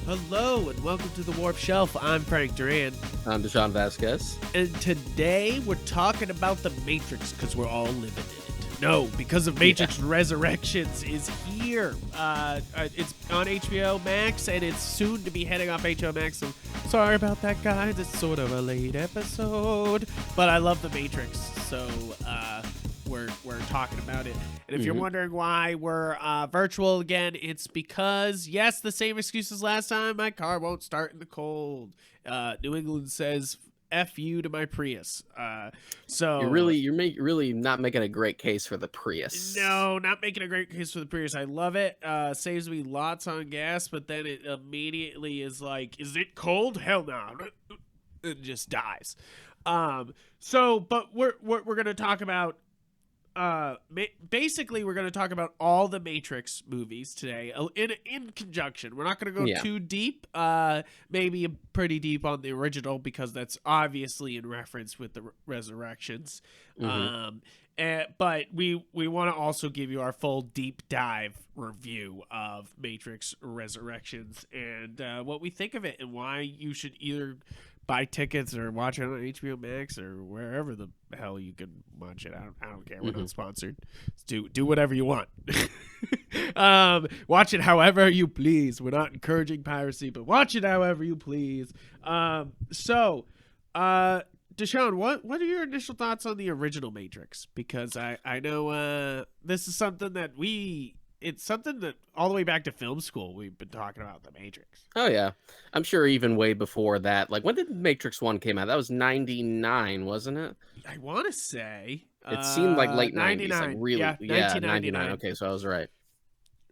Hello and welcome to the Warp Shelf. I'm Frank Duran. I'm Deshaun Vasquez. And today we're talking about the Matrix because we're all living in it. No, because of Matrix Resurrections is here. It's on HBO Max and it's soon to be heading off HBO Max. So sorry about that, guys. It's sort of a late episode, but I love the Matrix, so we're talking about it. And if you're wondering why we're virtual again, it's because, yes, the same excuse as last time. My car won't start in the cold. New England says F you to my Prius. So You're really not making a great case for the Prius. No, not making a great case for the Prius. I love it. Saves me lots on gas, but then it immediately is like, is it cold? Hell no. It just dies. But we're gonna talk about basically we're going to talk about all the Matrix movies today in conjunction. We're not going to go too deep, maybe pretty deep on the original because that's obviously in reference with the Resurrections. But we want to also give you our full deep dive review of Matrix Resurrections and what we think of it and why you should either buy tickets or watch it on HBO Max or wherever the hell you can watch it. I don't care. We're not sponsored. Do whatever you want. Watch it however you please. We're not encouraging piracy, but watch it however you please. Deshaun, what are your initial thoughts on the original Matrix? Because I know this is something that it's something that all the way back to film school we've been talking about the Matrix. Oh yeah, I'm sure even way before that. Like, when did Matrix 1 came out? That was 99, wasn't it? I want to say it seemed like late 90s, like really, 1999. Okay, so I was right.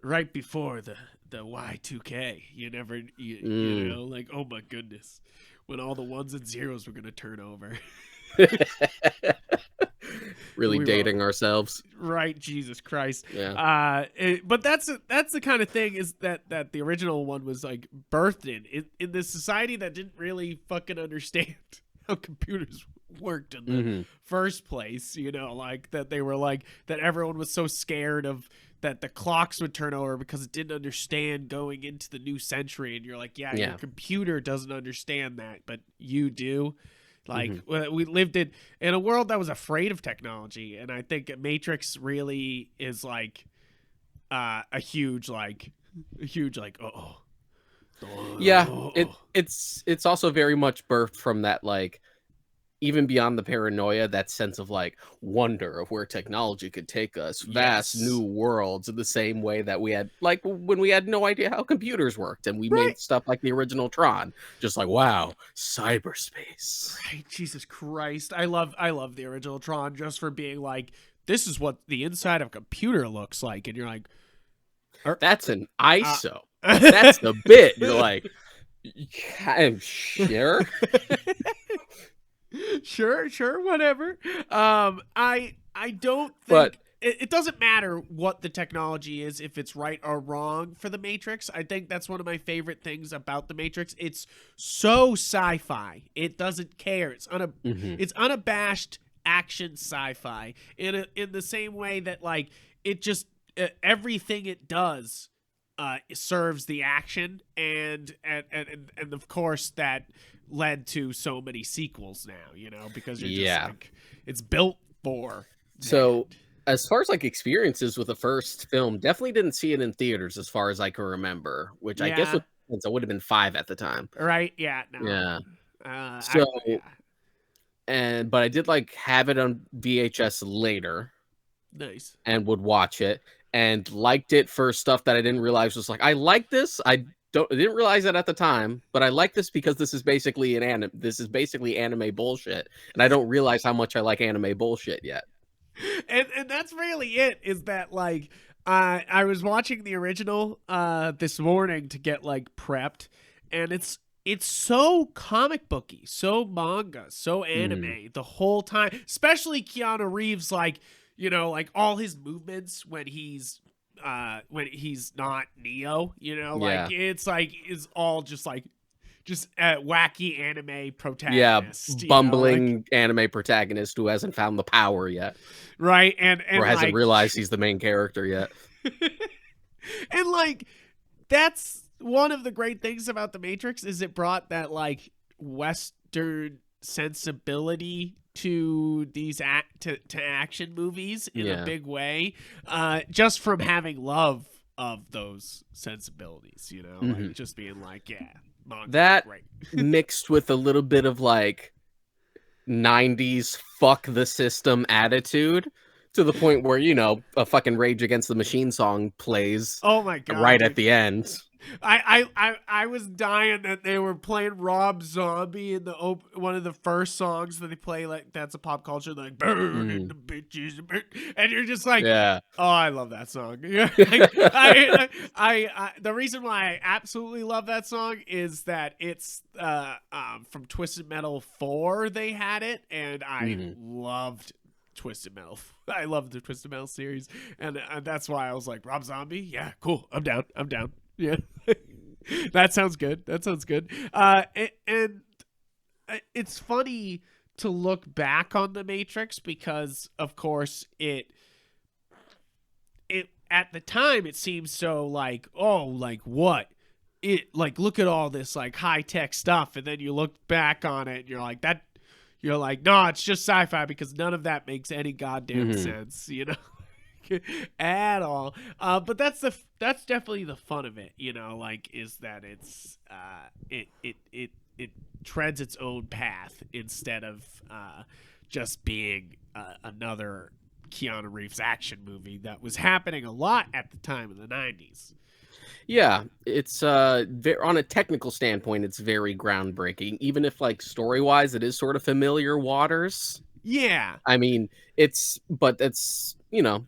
Right before the Y2K. You know, like, oh my goodness, when all the ones and zeros were gonna turn over. Really dating ourselves, right? Jesus Christ. Yeah. But that's the kind of thing is that the original one was like birthed in this society that didn't really fucking understand how computers worked in the first place. You know, like that they were like that everyone was so scared of that the clocks would turn over because it didn't understand going into the new century. And you're like, yeah. Your computer doesn't understand that, but you do. Like we lived in a world that was afraid of technology, and I think Matrix really is like a huge it's also very much birthed from that, like, even beyond the paranoia, that sense of like wonder of where technology could take us, vast new worlds, in the same way that we had, like, when we had no idea how computers worked and we made stuff like the original Tron, just like, wow, cyberspace. Right, Jesus Christ. I love the original Tron just for being like, this is what the inside of a computer looks like, and you're like, that's an ISO. That's the bit. You're like, I'm sure. Sure, whatever. I don't think it doesn't matter what the technology is, if it's right or wrong for the Matrix. I think that's one of my favorite things about the Matrix. It's so sci-fi. It doesn't care. It's unabashed action sci-fi in the same way that, like, it just everything it does serves the action and of course that led to so many sequels now, you know, because you're just like, it's built for that. So as far as like experiences with the first film, definitely didn't see it in theaters as far as I can remember, which I guess would have been 5 at the time, right? But I did like have it on VHS later, nice, and would watch it and liked it for stuff that I didn't realize was like, I like this. I didn't realize that at the time, but I like this because this is basically anime bullshit, and I don't realize how much I like anime bullshit yet. And that's really it. Is that, like, I was watching the original this morning to get like prepped, and it's so comic booky, so manga, so anime the whole time. Especially Keanu Reeves, like, you know, like all his movements when he's not Neo, you know, like it's all just wacky anime protagonist, bumbling anime protagonist who hasn't found the power yet, right? And or hasn't realized he's the main character yet. And like that's one of the great things about the Matrix is it brought that like Western sensibility to these to action movies in a big way, just from having love of those sensibilities, you know, like just being like, that great. mixed with a little bit of like 90s fuck the system attitude, to the point where, you know, a fucking Rage Against the Machine song plays. Oh my god! Right at the end. I was dying that they were playing Rob Zombie in the one of the first songs that they play, like that's a pop culture, like burning the bitches, and you're just like, oh, I love that song. Yeah, I the reason why I absolutely love that song is that it's from Twisted Metal 4. They had it, and I loved Twisted Metal. I love the Twisted Metal series, and that's why I was like, Rob Zombie, yeah, cool, I'm down. Yeah, that sounds good. And it's funny to look back on the Matrix because, of course, it at the time it seems so like, oh, like what? It like, look at all this like high tech stuff, and then you look back on it and you're like that. You're like, no, it's just sci-fi because none of that makes any goddamn sense, you know. At all. But that's definitely the fun of it, you know, like, is that it's it treads its own path instead of just being another Keanu Reeves action movie that was happening a lot at the time in the 90s. Yeah, it's on a technical standpoint, it's very groundbreaking, even if like story-wise it is sort of familiar waters. Yeah. I mean, but it's, you know,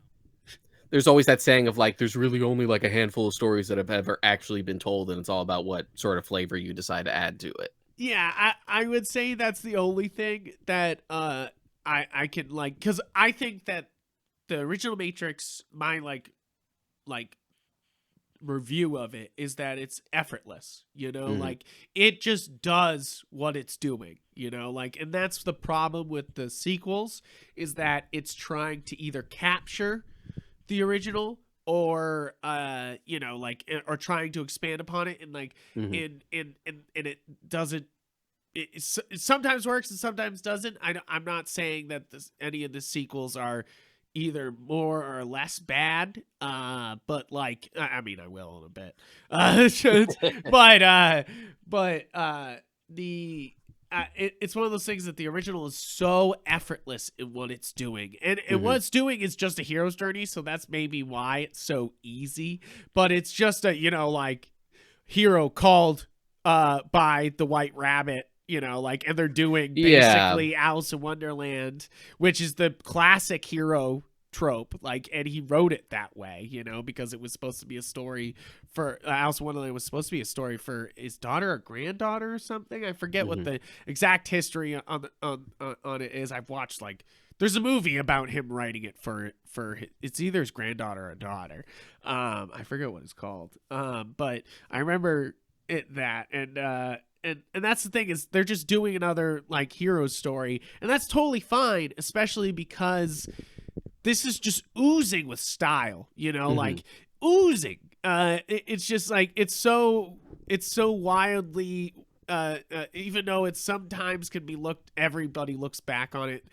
there's always that saying of like, there's really only like a handful of stories that have ever actually been told, and it's all about what sort of flavor you decide to add to it. Yeah, I would say that's the only thing that I can like, because I think that the original Matrix, my like review of it is that it's effortless, you know, like it just does what it's doing, you know, like, and that's the problem with the sequels, is that it's trying to either capture the original or you know, like, or trying to expand upon it, and like and it doesn't, it sometimes works and sometimes doesn't. I'm not saying that any of the sequels are either more or less bad, but like, I mean, I will in a bit, it's one of those things that the original is so effortless in what it's doing, and what it's doing is just a hero's journey, so that's maybe why it's so easy. But it's just a, you know, like, hero called by the White Rabbit, you know, like, and they're doing basically Alice in Wonderland, which is the classic hero trope, like, and he wrote it that way, you know, because it was supposed to be a story for Alice in Wonderland was supposed to be a story for his daughter or granddaughter or something. I forget what the exact history on it is. I've watched, like, there's a movie about him writing it for it's either his granddaughter or daughter. I forget what it's called. But I remember that, and that's the thing, is they're just doing another like hero story, and that's totally fine, especially because this is just oozing with style, you know, like oozing. It's just like, it's so wildly, even though it sometimes can be everybody looks back on it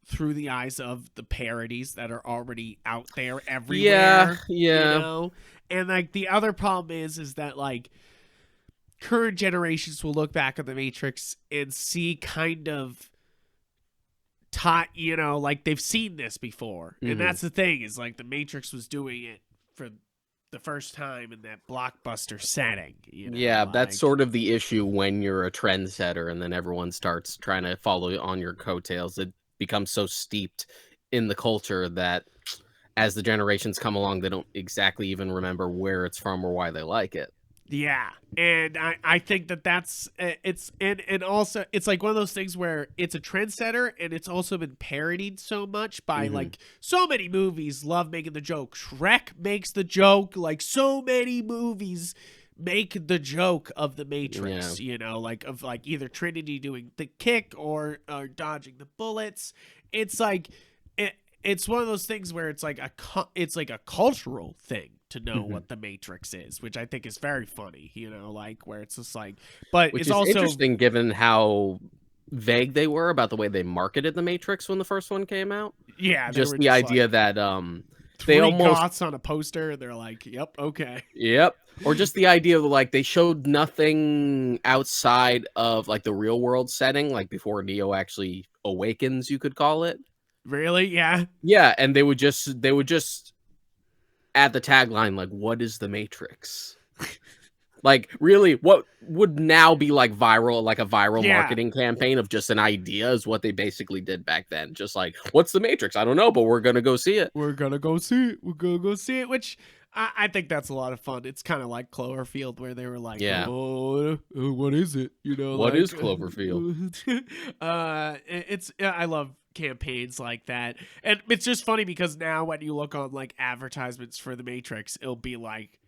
through the eyes of the parodies that are already out there everywhere. Yeah. You know? And like, the other problem is that like, current generations will look back at the Matrix and see kind of you know, like, they've seen this before. And that's the thing, is like, the Matrix was doing it for the first time in that blockbuster setting, you know? Yeah, like, that's sort of the issue when you're a trendsetter and then everyone starts trying to follow on your coattails. It becomes so steeped in the culture that as the generations come along, they don't exactly even remember where it's from or why they like it. Yeah, and I think that's and also it's like one of those things where it's a trendsetter, and it's also been parodied so much by like so many movies love making the joke. Shrek makes the joke, like so many movies make the joke of the Matrix, you know, like of like either Trinity doing the kick or dodging the bullets. It's like it's one of those things where it's like it's like a cultural thing to know Mm-hmm. what the Matrix is, which I think is very funny, like where it's just like, but Which it's is also, interesting given how vague they were about the way they marketed the Matrix when the first one came out. yeah, they Just were the just idea like that they three almost goths on a poster, and they're like, yep, okay. yep, or just the idea of like they showed nothing outside of like the real world setting, like before Neo actually awakens, you could call it. Really? Yeah. Yeah, and they would just add the tagline like, "What is the Matrix?" Like, really, what would now be like viral, like a viral Yeah. marketing campaign of just an idea is what they basically did back then. Just like, what's the Matrix? I don't know, but we're gonna go see it. We're gonna go see it. We're gonna go see it, which I think that's a lot of fun. It's kind of like Cloverfield, where they were like, Yeah. "Oh, what is it?" What Like, is Cloverfield? I love campaigns like that, and it's just funny because now when you look on like advertisements for the Matrix, it'll be like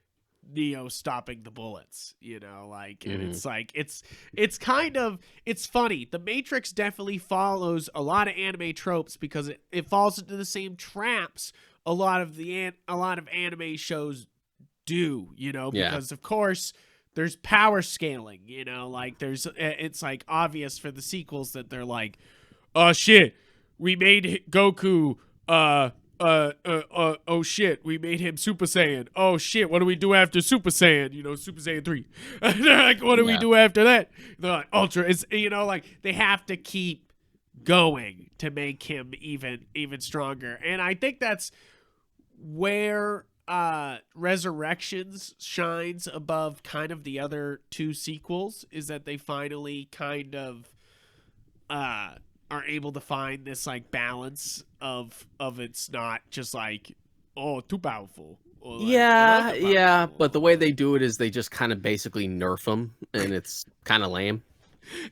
Neo stopping the bullets, like, and Mhm. it's like it's kind of, it's funny. The Matrix definitely follows a lot of anime tropes because it falls into the same traps a lot of anime shows do, Yeah. because of course there's power scaling, like it's like obvious for the sequels that they're like, oh shit, we made Goku oh shit, we made him Super Saiyan. Oh shit, what do we do after Super Saiyan? Super Saiyan 3. They're like, what do we Yeah. do after that? They're like, Ultra. It's, like they have to keep going to make him even stronger. And I think that's where Resurrections shines above kind of the other two sequels, is that they finally kind of are able to find this like balance of it's not just like, oh, too powerful, or like a Yeah, little bit yeah, powerful, but the or way like, they do it is they just kind of basically nerf them, and it's kind of lame.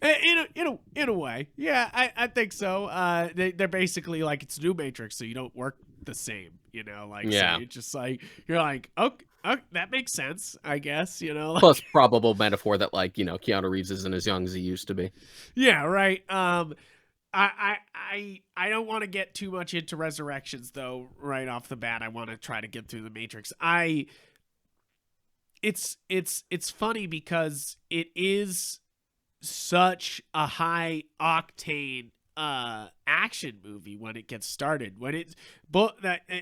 in a way, yeah, I think so. They're basically like, it's new Matrix, so you don't work the same, like, so Yeah. you're just like, you're like, okay, that makes sense, I guess, Plus, like, probable metaphor that like Keanu Reeves isn't as young as he used to be. yeah, right. I don't want to get too much into Resurrections though. Right off the bat, I want to try to get through the Matrix. It's funny because it is such a high octane action movie when it gets started. When it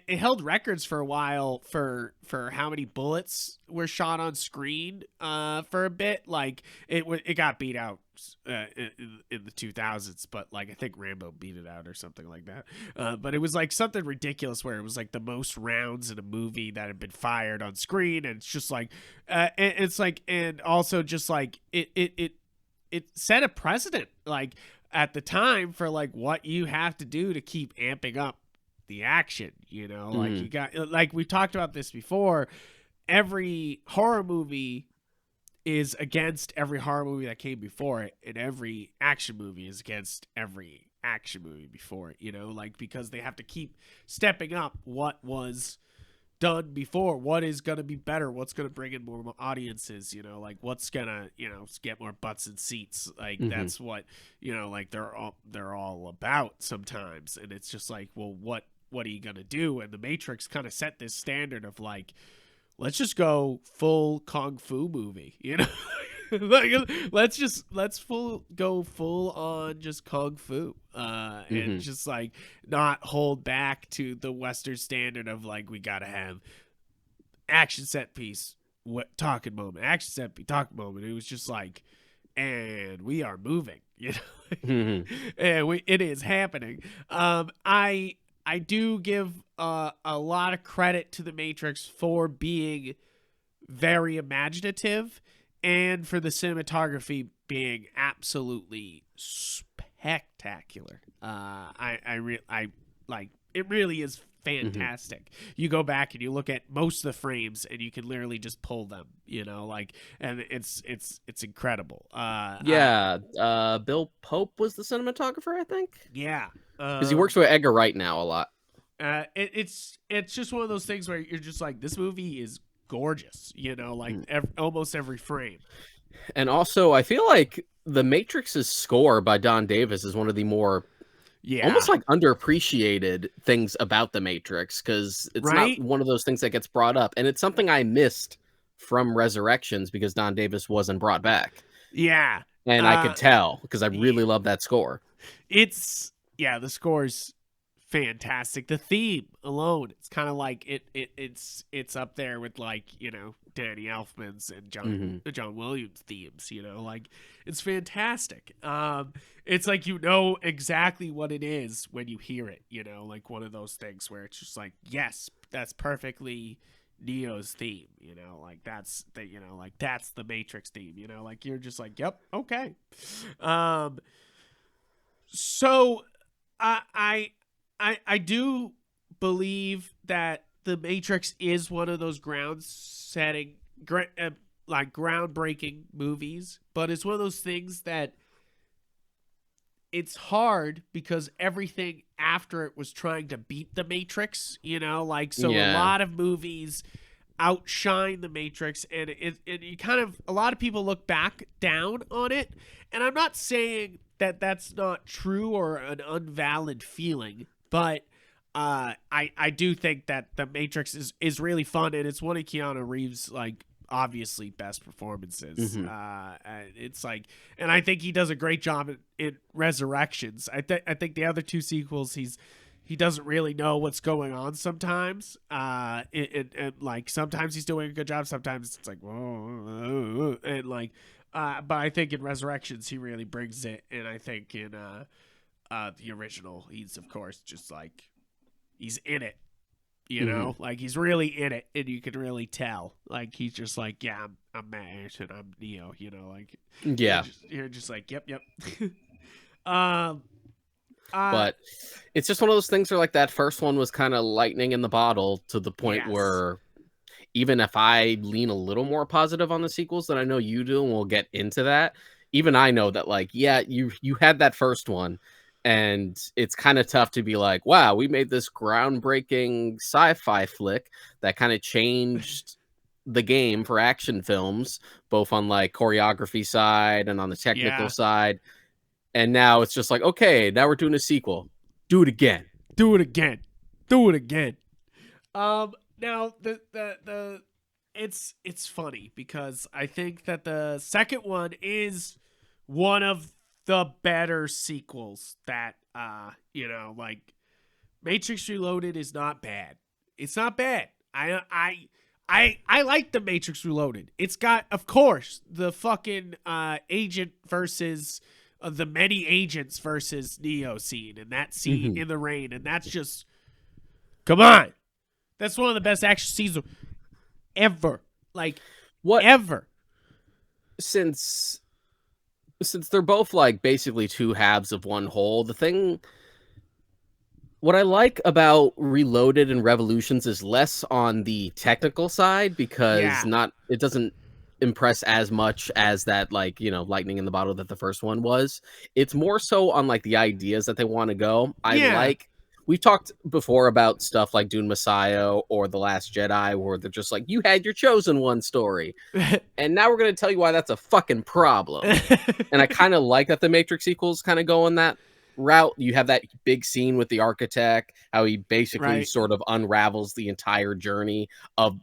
held records for a while for how many bullets were shot on screen for a bit. Like it got beat out in the 2000s, but like I think Rambo beat it out or something like that. But it was like something ridiculous where it was like the most rounds in a movie that had been fired on screen, and it's just like it's like, and also just like it set a precedent like at the time for like what you have to do to keep amping up the action, like Mhm. you got, like we talked about this before, every horror movie is against every horror movie that came before it, and every action movie is against every action movie before it, like because they have to keep stepping up what was done before, what is going to be better, what's going to bring in more audiences, like what's going to, get more butts and seats, like Mhm. that's what, like they're all about sometimes. And it's just like, well, what are you going to do? And the Matrix kind of set this standard of like, let's just go full kung fu movie, like, let's go full on just kung fu, and Mhm. just like not hold back to the Western standard of like, we gotta have action set piece, what talking moment, action set piece, talking moment. It was just like, and we are moving, Mhm. and it is happening. I do give a lot of credit to the Matrix for being very imaginative, and for the cinematography being absolutely spectacular. I like, it really is Mhm. fantastic. You go back and you look at most of the frames and you can literally just pull them, like, and it's incredible. Yeah, Bill Pope was the cinematographer, I think, Yeah. because he works with Edgar Wright now a lot. It's just one of those things where you're just like, this movie is gorgeous, like Mm. almost every frame. And also, I feel like The Matrix's score by Don Davis is one of the more Yeah. almost like underappreciated things about the Matrix, because it's not Right? one of those things that gets brought up, and it's something I missed from Resurrections because Don Davis wasn't brought back, Yeah. and I could tell because I Yeah. really love that score. It's yeah, the score's fantastic. The theme alone, it's kind of like it's up there with, like, Danny Elfman's and Hmm. John Williams themes. Like, it's fantastic. It's like, exactly what it is when you hear it. Like one of those things where it's just like, yes, that's perfectly Neo's theme. Like that's the Matrix theme. Like you're just like, yep, okay. Um, so I do believe that the Matrix is one of those like groundbreaking movies, but it's one of those things that it's hard because everything after it was trying to beat the Matrix. Like, so a Yeah. lot of movies outshine the Matrix, and you kind of, a lot of people look back down on it, and I'm not saying that that's not true or an unvalid feeling, but I do think that the Matrix is really fun, and it's one of Keanu Reeves' like obviously best performances. Hmm. It's like, and I think he does a great job in Resurrections. I think the other two sequels, he doesn't really know what's going on sometimes. And like sometimes he's doing a good job, sometimes it's like whoa, and like, but I think in Resurrections he really brings it, and I think in the original he's of course just like he's in it. Hmm. Like he's really in it, and you can really tell. Like he's just like, yeah, I'm Matt and I'm Neo. Like Yeah. you're just like, yep, yep. um, But it's just one of those things where, like, that first one was kind of lightning in the bottle to the point yes, where even if I lean a little more positive on the sequels than I know you do, and we'll get into that, even I know that, like, yeah, you had that first one, and it's kind of tough to be like, wow, we made this groundbreaking sci-fi flick that kind of changed the game for action films, both on like choreography side and on the technical yeah. side. And now it's just like, okay, now we're doing a sequel. Do it again. Do it again. Do it again. Now the it's funny because I think that the second one is one of the better sequels that like Matrix Reloaded is not bad. It's not bad. I like the Matrix Reloaded. It's got, of course, the fucking agent versus the many agents versus Neo scene, and that scene Hmm. in the rain, and that's just, come on. That's one of the best action scenes ever. Like, What ever. since they're both like basically two halves of one whole, what I like about Reloaded and Revolutions is less on the technical side, because Yeah. not it doesn't impress as much as that, like, lightning in the bottle that the first one was. It's more so on like the ideas that they want to go. Yeah. We've talked before about stuff like Dune Messiah or The Last Jedi, where they're just like, you had your chosen one story, and now we're going to tell you why that's a fucking problem. And I kind of like that the Matrix sequels kind of go in that route. You have that big scene with the architect, how he basically Right. sort of unravels the entire journey of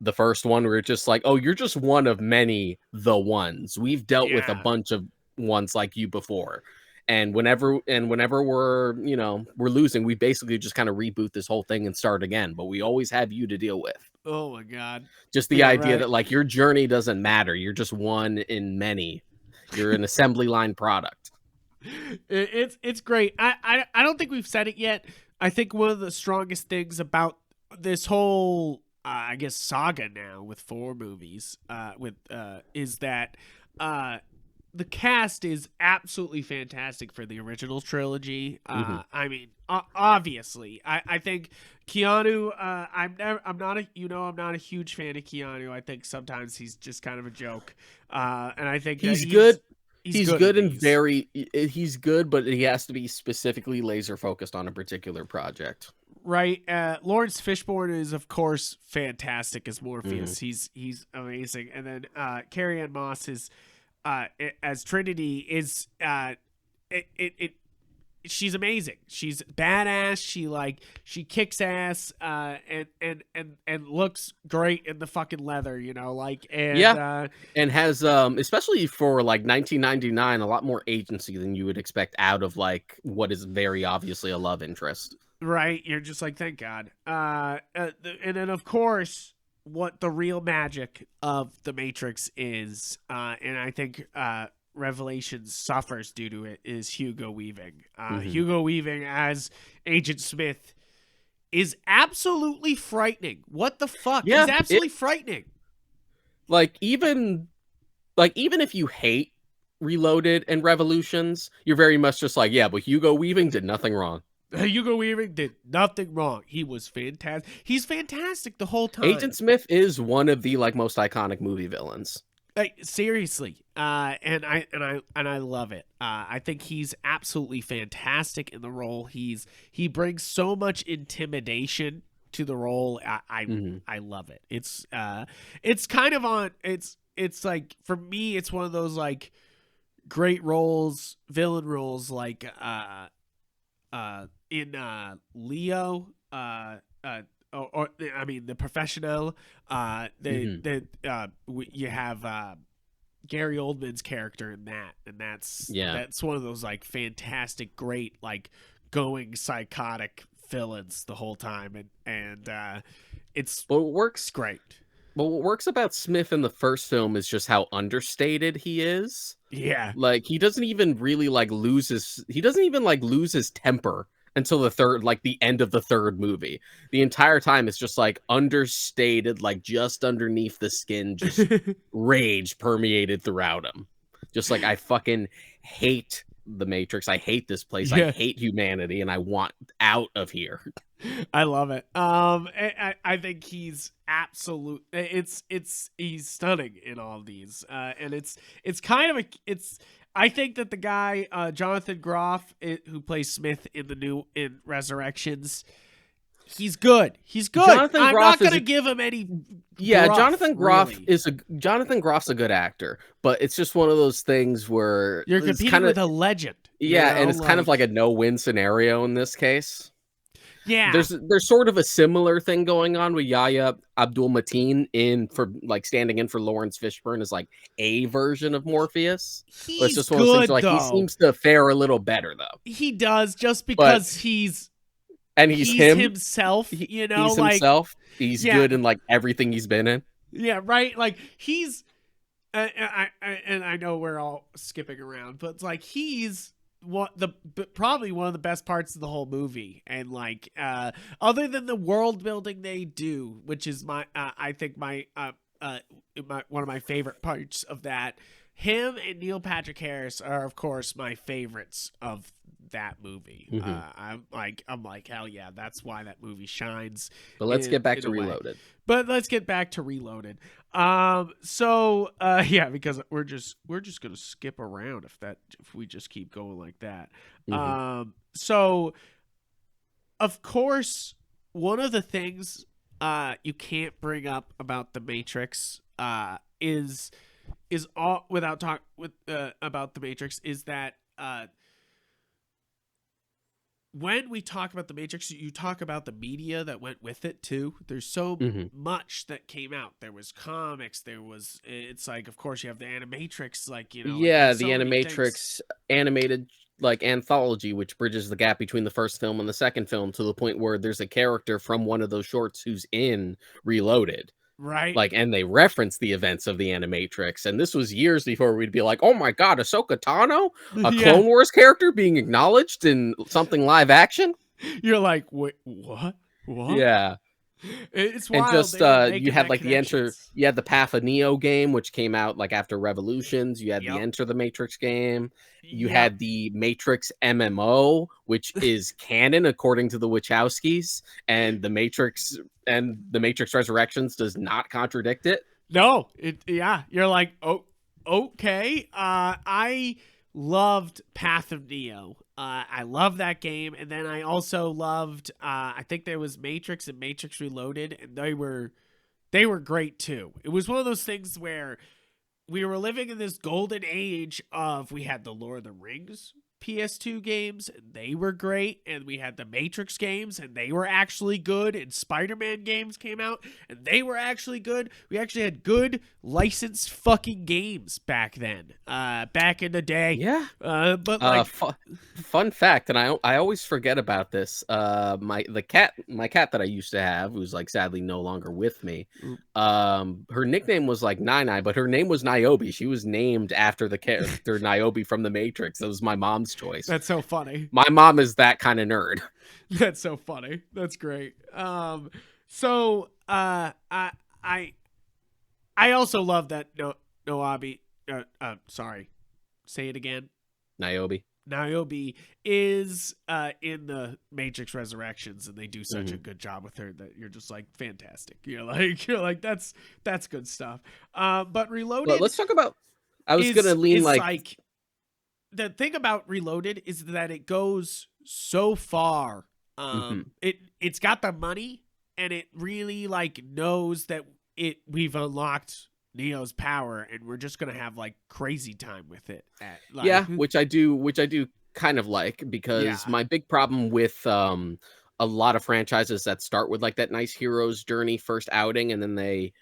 the first one, where it's just like, oh, you're just one of many the ones. We've dealt with a Yeah. bunch of ones like you before. And whenever we're losing, we basically just kind of reboot this whole thing and start again. But we always have you to deal with. Oh my god. Just the Yeah, idea right. that, like, your journey doesn't matter. You're just one in many. You're an assembly line product. It's great. I don't think we've said it yet. I think one of the strongest things about this whole I guess saga now with 4 movies with is that uh the cast is absolutely fantastic for the original trilogy. Hmm. I mean, obviously, I think Keanu. I'm not a. I'm not a huge fan of Keanu. I think sometimes he's just kind of a joke. And I think that He's good. he's He's good in good and these. he's good, but he has to be specifically laser focused on a particular project. Right. Lawrence Fishburne is of course fantastic as Hmm. Morpheus. He's amazing. And then Carrie-Anne Moss is as Trinity is it she's amazing. She's badass. She kicks ass, and looks great in the fucking leather, and has especially for like 1999 a lot more agency than you would expect out of like what is very obviously a love interest. Right, you're just like, thank God. And then of course, what the real magic of the Matrix is, and I think Revelations suffers due to it, is Hugo Weaving. Hugo Weaving as Agent Smith is absolutely frightening. What the fuck? Yeah, he's absolutely frightening. Like even if you hate Reloaded and Revolutions, you're very much just like, yeah, but Hugo Weaving did nothing wrong. Hugo Weaving did nothing wrong. He was fantastic. He's fantastic the whole time. Agent Smith is one of the like most iconic movie villains. Seriously, and I love it. I think he's absolutely fantastic in the role. He brings so much intimidation to the role. I love it. It's kind of on. It's like, for me, it's one of those like great roles, villain roles, like in Leo, or I mean, The Professional. You have Gary Oldman's character in that, and that's one of those like fantastic, great, like going psychotic villains the whole time, and it works great. But what works about Smith in the first film is just how understated he is. Yeah, like he doesn't even really like lose his temper until the end of the third movie. The entire time it's just like understated, like just underneath the skin, just rage permeated throughout him. Just like, I fucking hate the Matrix. I hate this place. I hate humanity, and I want out of here. I love it. I think he's absolute. He's stunning in all of these, and it's kind of I think that the guy Jonathan Groff, who plays Smith in Resurrections, he's good. I'm not going to give him any. Yeah, gruff, Jonathan Groff really. Jonathan Groff's a good actor, but it's just one of those things where you're competing with a legend. Yeah, and it's kind of like a no-win scenario in this case. Yeah, there's sort of a similar thing going on with Yahya Abdul-Mateen for like standing in for Lawrence Fishburne as like a version of Morpheus. He's it's just one of those things where, like, he seems to fare a little better though. He does, just because he's himself. He's like, himself. He's good in like everything he's been in. Yeah, right. Like he's, and I know we're all skipping around, but it's like he's probably one of the best parts of the whole movie, and like other than the world building they do, which is I think my one of my favorite parts of that. Him and Neil Patrick Harris are, of course, my favorites of that movie. I'm like, hell yeah, that's why that movie shines. But let's get back to Reloaded. Yeah, because we're just gonna skip around if we just keep going like that. So of course, one of the things you can't bring up about the Matrix is all without talk with about the Matrix is that when we talk about the Matrix, you talk about the media that went with it too. There's so much that came out. There was comics. It's like, of course, you have the Animatrix, like, the Animatrix animated like anthology, which bridges the gap between the first film and the second film to the point where there's a character from one of those shorts who's in Reloaded. Right. Like, and they reference the events of the Animatrix. And this was years before we'd be like, oh my God, Ahsoka Tano, a Clone Wars character being acknowledged in something live action. You're like, wait, what? Yeah. It's wild. And just you had like you had the Path of Neo game, which came out like after Revolutions. You had the Enter the Matrix game. You had the Matrix MMO, which is canon according to the Wachowskis, and the Matrix Resurrections does not contradict it. No, you're like, oh, okay. I loved Path of Neo. I love that game, and then I also loved. I think there was Matrix and Matrix Reloaded, and they were great too. It was one of those things where we were living in this golden age of we had the Lord of the Rings PS2 games, and they were great, and we had the Matrix games, and they were actually good, and Spider-Man games came out, and they were actually good. We actually had good licensed fucking games back then, back in the day. Yeah. But like, fun fact, and I always forget about this. My cat that I used to have, who's like sadly no longer with me. Her nickname was like Nine, but her name was Niobe. She was named after the character Niobe from the Matrix. That was my mom's choice. That's so funny. My mom is that kind of nerd. That's so funny. That's great. So I also love that Niobe. Sorry, say it again. Niobe is in the Matrix Resurrections, and they do such a good job with her that you're just like fantastic. You're like that's good stuff. But Reloaded. Well, let's talk about. I was gonna lean like the thing about Reloaded is that it goes so far. It's got the money, and it really like knows that we've unlocked Neo's power, and we're just gonna have like crazy time with it. Which I do kind of like, because my big problem with a lot of franchises that start with like that nice hero's journey first outing, and then they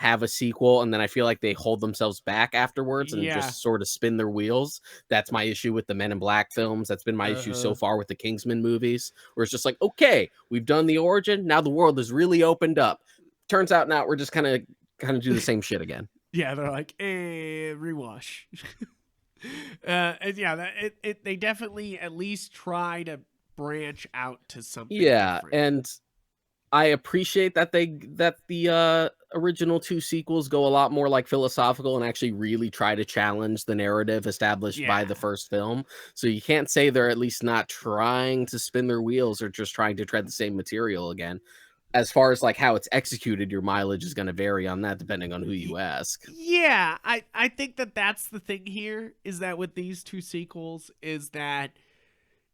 have a sequel, and then I feel like they hold themselves back afterwards and just sort of spin their wheels. That's my issue with the Men in Black films. That's been my issue so far with the Kingsman movies, where it's just like, okay, we've done the origin, now the world is really opened up. Turns out now we're just kind of do the same shit again. Yeah, they're like, rewash. And they definitely at least try to branch out to something different. And I appreciate that the original two sequels go a lot more like philosophical and actually really try to challenge the narrative established by the first film. So you can't say they're at least not trying to spin their wheels or just trying to tread the same material again. As far as like how it's executed, your mileage is going to vary on that depending on who you ask. Yeah, I think that's the thing here, is that with these two sequels, is that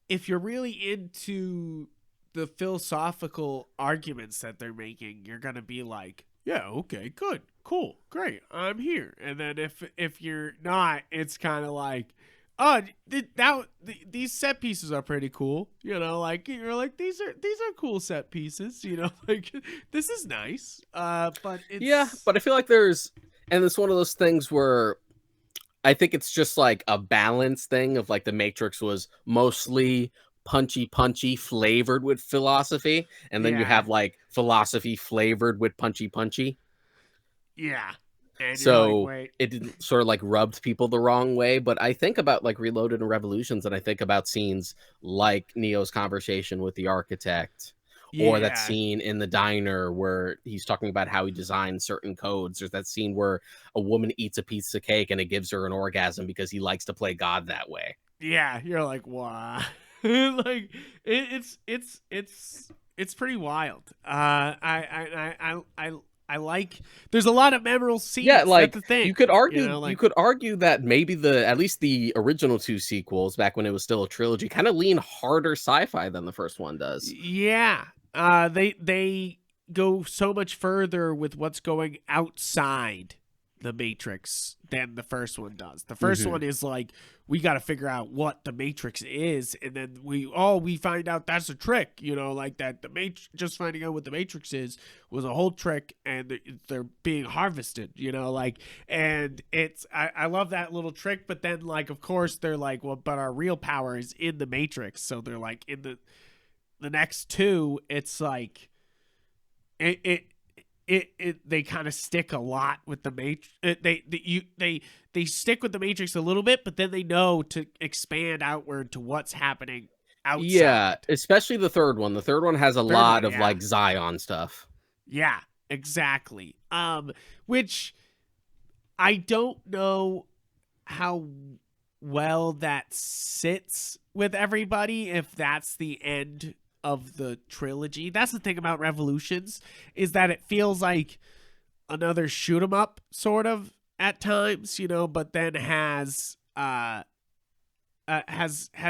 if you're really into the philosophical arguments that they're making, you're going to be like, yeah, okay, good, cool, great, I'm here. And then if you're not, it's kind of like, oh, these set pieces are pretty cool, like you're like, these are cool set pieces, like this is nice, but it's... but I feel like and it's one of those things where I think it's just like a balance thing of like the Matrix was mostly punchy flavored with philosophy, and then you have like philosophy flavored with punchy. And so like, it didn't sort of like rubbed people the wrong way. But I think about like Reloaded and Revolutions, and I think about scenes like Neo's conversation with the architect, or that scene in the diner where he's talking about how he designed certain codes. There's that scene where a woman eats a piece of cake and it gives her an orgasm because he likes to play God that way. Yeah, you're like, wow. Like it's pretty wild. I like. There's a lot of memorable scenes. Yeah, like that's the thing. You could argue that maybe at least the original two sequels, back when it was still a trilogy, kind of lean harder sci-fi than the first one does. Yeah, they go so much further with what's going outside the Matrix than the first one does. The first one is like, we got to figure out what the Matrix is, and then we find out that's a trick, like that just finding out what the Matrix is was a whole trick, and they're being harvested, like, and it's I love that little trick. But then, like, of course they're like, well, but our real power is in the Matrix. So they're like, in the next two, it's like they kind of stick a lot with the Matrix. They stick with the Matrix a little bit, but then they know to expand outward to what's happening outside. Yeah, especially the third one. The third one has a lot of like Zion stuff. Yeah, exactly. Which I don't know how well that sits with everybody, if that's the end of the trilogy. That's the thing about Revolutions, is that it feels like another shoot 'em up sort of at times, but then has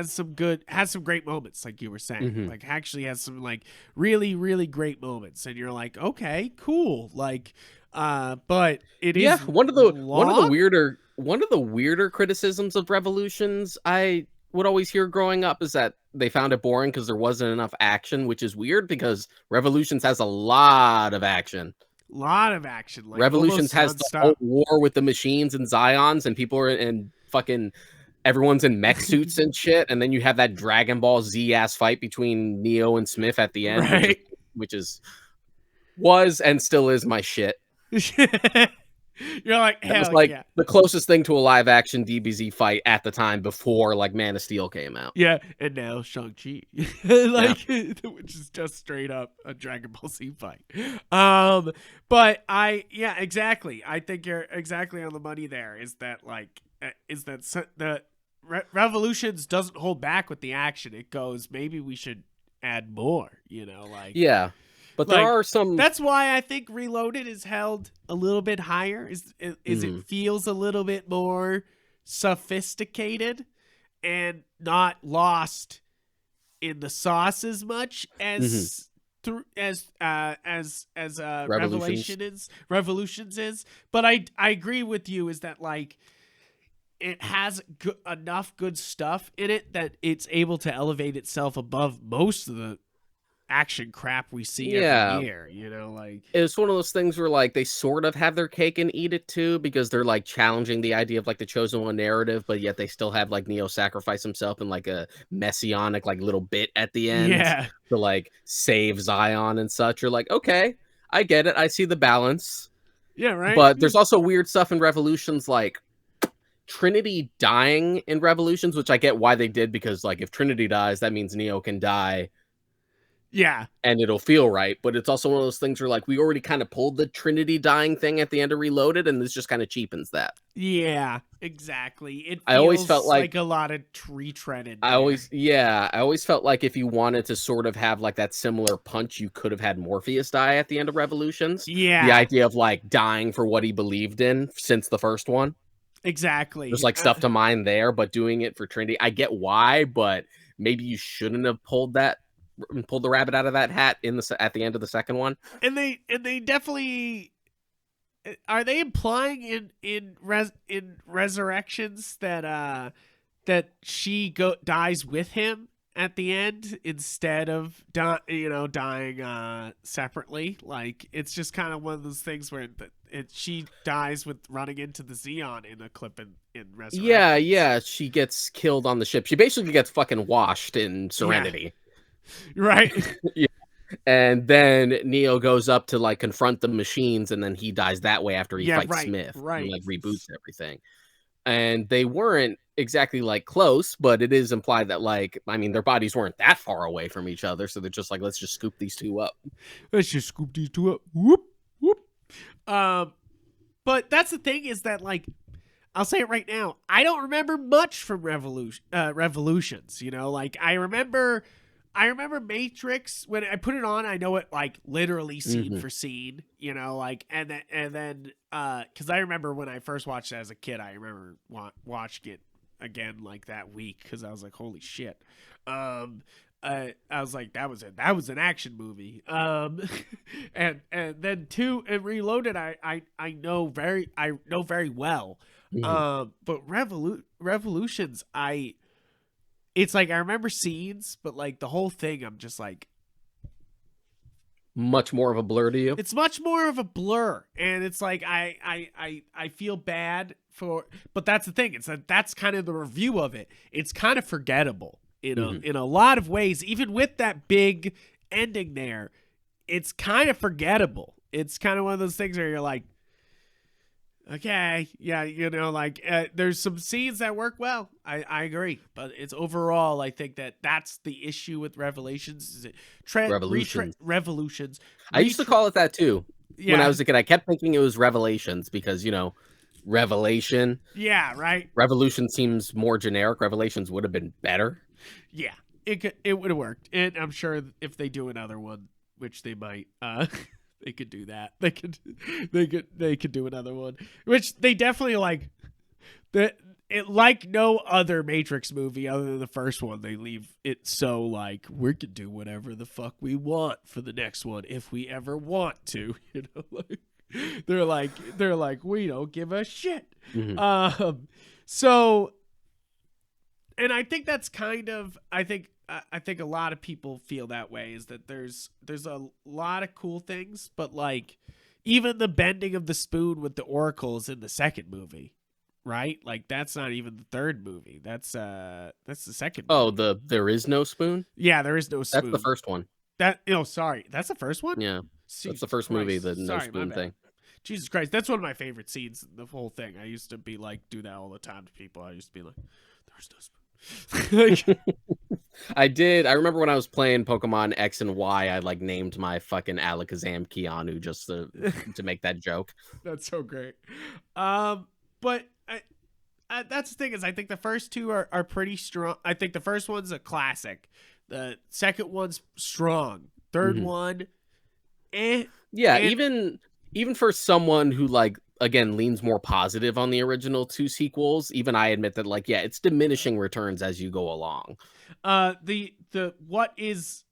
some great moments, like you were saying. Like, actually has some like really, really great moments, and you're like, okay, cool. Like, but it is one of the weirder criticisms of Revolutions, I would always hear growing up is that they found it boring because there wasn't enough action, which is weird because Revolutions has a lot of action. A lot of action, like Revolutions almost has the nonstop. whole war with the machines and Zions, and people are in fucking everyone's in mech suits and shit, and then you have that Dragon Ball Z ass fight between Neo and Smith at the end, Right. which was and still is my shit. You're like, That was hell like yeah. the closest thing to a live action DBZ fight at the time before like Man of Steel came out. Yeah, and now Shang-Chi, like, which is just straight up a Dragon Ball Z fight. But yeah, exactly. I think you're exactly on the money there. Is that the Revolutions doesn't hold back with the action. It goes, maybe we should add more. Like, yeah. But there are some. That's why I think Reloaded is held a little bit higher. Is it feels a little bit more sophisticated and not lost in the sauce as much as Revolutions is. But I agree with you. Is that like it has enough good stuff in it that it's able to elevate itself above most of the action crap we see every year, like it's one of those things where like they sort of have their cake and eat it too, because they're like challenging the idea of like the chosen one narrative, but yet they still have like Neo sacrifice himself in like a messianic like little bit at the end to like save Zion and such. You're like, okay, I get it, I see the balance. Right. But there's also weird stuff in Revolutions, like Trinity dying in Revolutions, which I get why they did, because like if Trinity dies, that means Neo can die. Yeah. And it'll feel right. But it's also one of those things where like we already kind of pulled the Trinity dying thing at the end of Reloaded, and this just kind of cheapens that. Yeah, exactly. It feels I always felt like a lot of retreaded. I always felt like if you wanted to sort of have like that similar punch, you could have had Morpheus die at the end of Revolutions. Yeah. The idea of like dying for what he believed in since the first one. Exactly. There's like stuff to mine there, but doing it for Trinity, I get why, but maybe you shouldn't have pulled the rabbit out of that hat at the end of the second one. And they definitely are they implying in Resurrections that she dies with him at the end instead of dying separately. Like it's just kind of one of those things where she dies with running into the Xeon in a clip in Resurrections. Yeah, she gets killed on the ship. She basically gets fucking washed in Serenity. Right. Yeah. And then Neo goes up to like confront the machines, and then he dies that way after he fights Smith. Right. And like reboots everything. And they weren't exactly like close, but it is implied that like, I mean, their bodies weren't that far away from each other, so they're just like, let's just scoop these two up. Whoop, whoop. But that's the thing, is that like, I'll say it right now, I don't remember much from Revolutions. Like I remember Matrix when I put it on. I know it like literally scene for scene, like, and then because I remember when I first watched it as a kid, I remember watching it again like that week because I was like, holy shit. I was like, that was an action movie. And then and Reloaded, I know very well. But Revolutions, it's like I remember scenes, but like the whole thing, I'm just like, much more of a blur to you. It's much more of a blur, and it's like I feel bad for, but that's the thing. It's that's kind of the review of it. It's kind of forgettable in a lot of ways, even with that big ending there. It's kind of forgettable. It's kind of one of those things where you're like, okay, yeah, like there's some scenes that work well. I agree, but it's overall, I think that's the issue with Revelations. Is it Revolutions? I used to call it that too. When I was a kid, I kept thinking it was Revelations because Revelation. Yeah, right. Revolution seems more generic. Revelations would have been better. Yeah, it would have worked, and I'm sure if they do another one, which they might, they could do that. They could do another one, which they definitely like. Like no other Matrix movie other than the first one, they leave it so like we could do whatever the fuck we want for the next one if we ever want to. Like they're like we don't give a shit. Mm-hmm. So And I think that's kind of, I think a lot of people feel that way, is that there's a lot of cool things, but like even the bending of the spoon with the oracles in the second movie, right? Like that's not even the third movie. That's the second movie. Oh, there is no spoon? Yeah, there is no spoon. That's the first one. Sorry. That's the first one? Yeah. Jesus That's the first Christ. movie, the no Sorry, spoon thing. Jesus Christ. That's one of my favorite scenes in the whole thing. I used to be like, do that all the time to people. I used to be like, there's no spoon. I remember when I was playing Pokemon X and Y, I like named my fucking Alakazam Keanu just to make that joke. That's so great. But that's the thing, is I think the first two are pretty strong. I think the first one's a classic. The second one's strong. Third one, Yeah, even for someone who like, again, leans more positive on the original two sequels, even I admit that, like, yeah, it's diminishing returns as you go along. The what is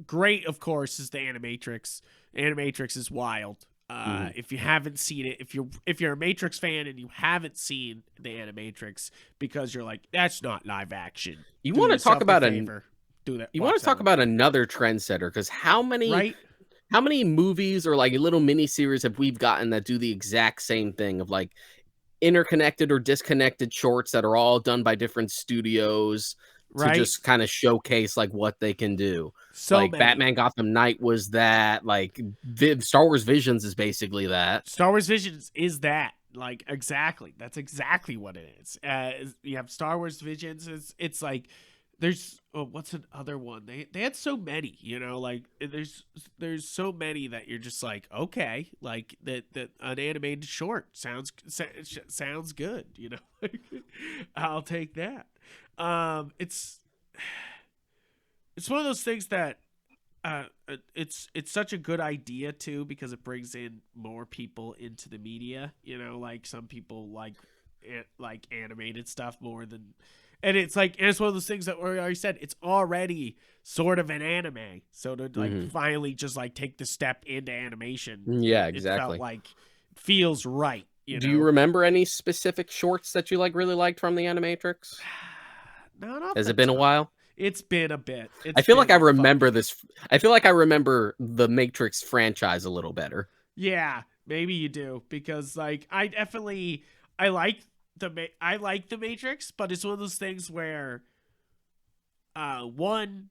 great, of course, is the Animatrix. Animatrix is wild. If you haven't seen it, if you're a Matrix fan and you haven't seen the Animatrix because you're like, that's not live action, you want to talk about you want to talk about another trendsetter, because how many movies or like little mini series have we gotten that do the exact same thing of like interconnected or disconnected shorts that are all done by different studios to just kind of showcase like what they can do. So like many. Batman Gotham Knight was that, like Star Wars Visions is basically that. Star Wars Visions is that. Like, exactly. That's exactly what it is. You have Star Wars Visions. It's like, there's what's another one? They had so many, you know, like there's so many that you're just like, okay, like that an animated short sounds good, you know. I'll take that. It's one of those things that it's such a good idea too, because it brings in more people into the media, you know, like some people like animated stuff more than. And it's like, and it's one of those things that we already said, it's already sort of an anime. So to like finally just like take the step into animation. Yeah, exactly. It felt like feels right. Do you remember any specific shorts that you like really liked from the Animatrix? No, not. Has it been a while? It's been a bit. I feel like I remember this. I feel like I remember the Matrix franchise a little better. Yeah, maybe you do, because like I like the Matrix, but it's one of those things where one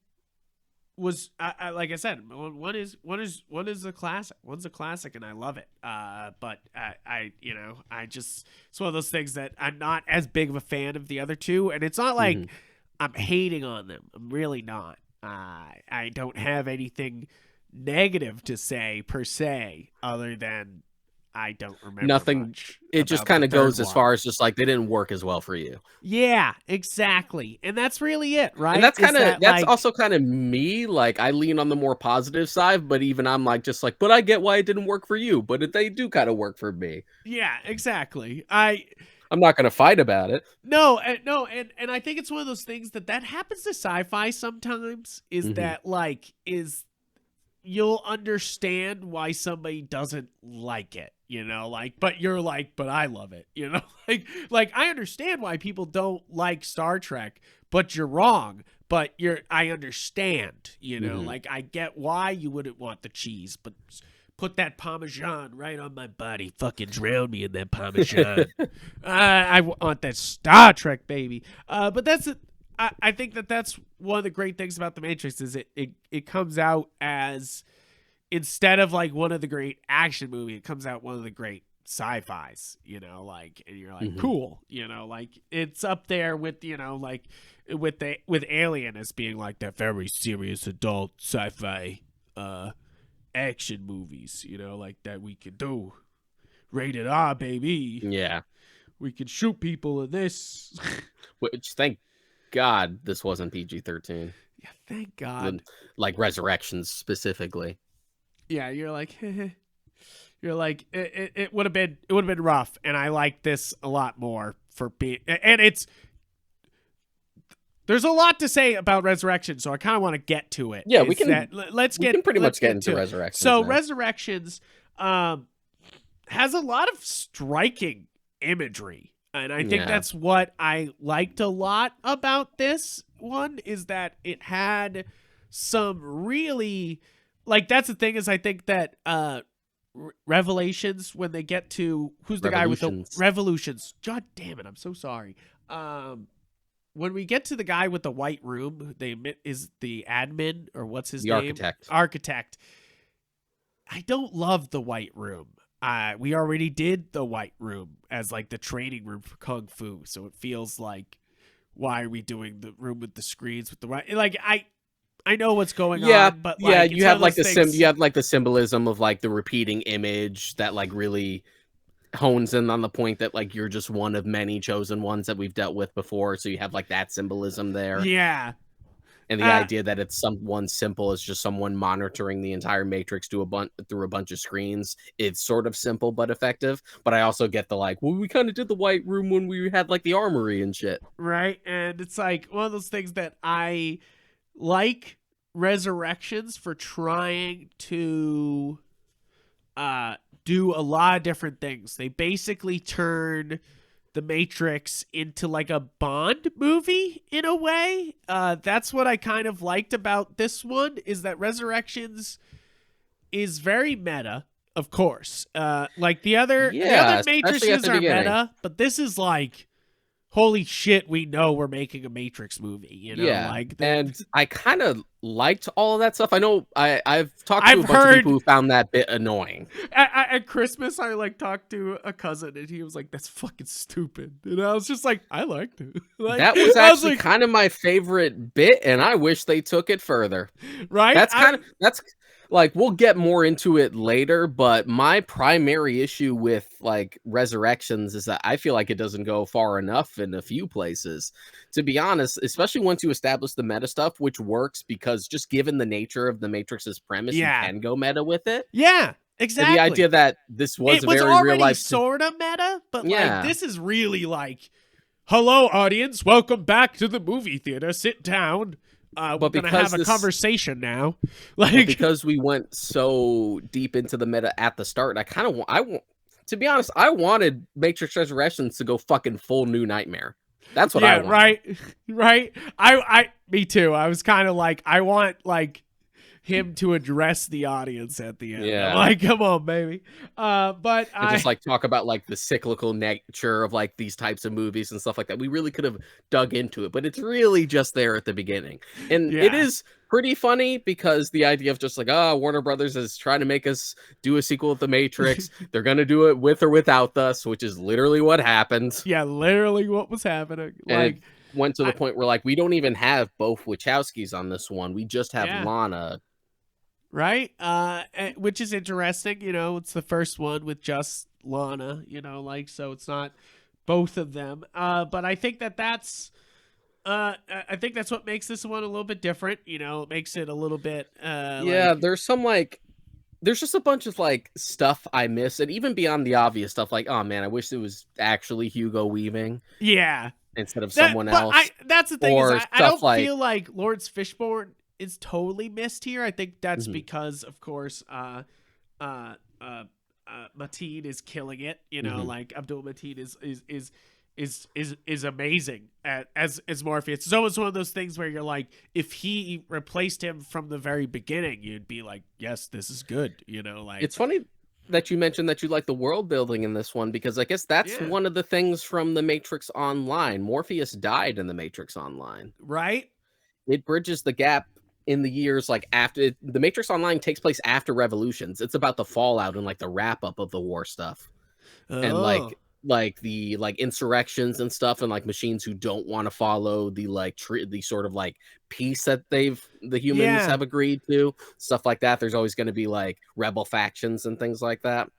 was like I said, one is a classic. One's a classic, and I love it. But I just, it's one of those things that I'm not as big of a fan of the other two, and it's not like I'm hating on them. I'm really not. I don't have anything negative to say per se, other than I don't remember nothing. Much it just kind of goes as far as just like they didn't work as well for you. Yeah, exactly. And that's really it, right? And that's also kind of me. Like I lean on the more positive side, but even I'm like, just like, but I get why it didn't work for you, but they do kind of work for me. Yeah, exactly. I'm not going to fight about it. No, and I think it's one of those things that happens to sci-fi sometimes, is that like you'll understand why somebody doesn't like it, you know, like, but you're like, but I love it, you know, like I understand why people don't like Star Trek, but you're wrong. But I understand, you know, like I get why you wouldn't want the cheese, but put that Parmesan right on my body. Fucking drown me in that Parmesan. I want that Star Trek, baby. But that's it. I think that's one of the great things about the Matrix, is it comes out as, instead of like one of the great action movie, it comes out one of the great sci-fis, you know, like, and you're like, cool, you know, like it's up there with, you know, like with Alien as being like that very serious adult sci-fi action movies, you know, like that we could do. Rated R, baby. Yeah. We could shoot people in this. Which, thank God this wasn't PG-13. Yeah, thank God. Like Resurrections specifically. Yeah, you're like you're like it would have been rough, and I like this a lot more for being, and there's a lot to say about Resurrection, so I kind of want to get to it. Yeah, we can pretty much get into Resurrections. So now. Resurrections has a lot of striking imagery. And I think that's what I liked a lot about this one, is that it had some really, like, that's the thing, is I think that Revelations, when they get to, who's the guy with the Revolutions, god damn it, I'm so sorry. When we get to the guy with the white room, they admit is the admin, or what's his name? Architect. I don't love the white room. We already did the white room as like the training room for Kung Fu. So it feels like, why are we doing the room with the screens with the white? Like, I know what's going on, but like, you have like you have like the symbolism of like the repeating image that like really hones in on the point that like you're just one of many chosen ones that we've dealt with before. So you have like that symbolism there. Yeah. And the idea that it's someone simple as just someone monitoring the entire Matrix through a bunch of screens. It's sort of simple but effective. But I also get the like, well, we kind of did the white room when we had like the armory and shit. Right. And it's like one of those things that I like Resurrections for trying to do a lot of different things. They basically turn the Matrix into like a Bond movie in a way. That's what I kind of liked about this one, is that Resurrections is very meta, of course. Like the other Matrices are meta, but this is like, holy shit, we know we're making a Matrix movie, you know? Yeah, like and I kind of liked all of that stuff. I know I've talked to a bunch of people who found that bit annoying. At Christmas, I like talked to a cousin, and he was like, "That's fucking stupid," and I was just like, "I liked it." Like, that was actually like, kind of my favorite bit, and I wish they took it further. Right? That's like, we'll get more into it later, but my primary issue with like Resurrections is that I feel like it doesn't go far enough in a few places, to be honest, especially once you establish the meta stuff, which works because just given the nature of the Matrix's premise, you can go meta with it. Yeah, exactly. And the idea that this was very real life, sort of meta, but like this is really like, hello audience, welcome back to the movie theater, sit down. We're gonna have a conversation now. Like, because we went so deep into the meta at the start, I kind of to be honest, I wanted Matrix Resurrections to go fucking full New Nightmare. That's what I wanted. Right. Me too. I was kind of like, I want like him to address the audience at the end. Yeah. I'm like, come on, baby. But and just like talk about like the cyclical nature of like these types of movies and stuff like that. We really could have dug into it, but it's really just there at the beginning. And it is pretty funny because the idea of just like, Warner Brothers is trying to make us do a sequel of The Matrix. They're going to do it with or without us, which is literally what happened. Yeah, literally what was happening. And like, it went to the point where like, we don't even have both Wachowskis on this one. We just have Lana. Right? Which is interesting, you know, it's the first one with just Lana, you know, like, so it's not both of them. But I think that's what makes this one a little bit different, you know, it makes it a little bit, there's some like, there's just a bunch of like stuff I miss, and even beyond the obvious stuff, like, oh man, I wish it was actually Hugo Weaving. Yeah. Instead of someone else. That's the thing, is I don't feel like Lawrence Fishburne is totally missed here. I think that's because, of course, Mateen is killing it. You know, like Abdul-Mateen is amazing as Morpheus. It's always one of those things where you're like, if he replaced him from the very beginning, you'd be like, yes, this is good. You know, like, it's funny that you mentioned that you like the world building in this one, because I guess that's one of the things from the Matrix Online. Morpheus died in the Matrix Online, right? It bridges the gap in the years like after the Matrix Online takes place after Revolutions. It's about the fallout and like the wrap up of the war stuff, and like the like insurrections and stuff, and like machines who don't want to follow the like the sort of like peace that the humans have agreed to, stuff like that. There's always going to be like rebel factions and things like that.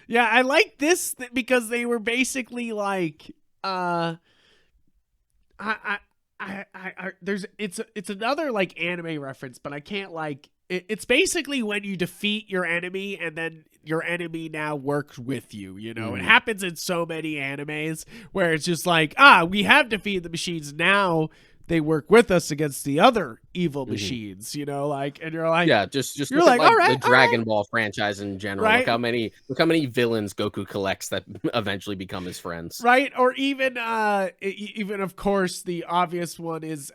Yeah, I like this because they were basically like it's another like anime reference, but I can't like it's basically when you defeat your enemy and then your enemy now works with you, you know. It happens in so many animes where it's just like, we have defeated the machines, now they work with us against the other evil machines, you know, like, and you're like, yeah, just you're look at like, all right, the Dragon Ball franchise in general. right, Look how many villains Goku collects that eventually become his friends. right, or even even of course the obvious one is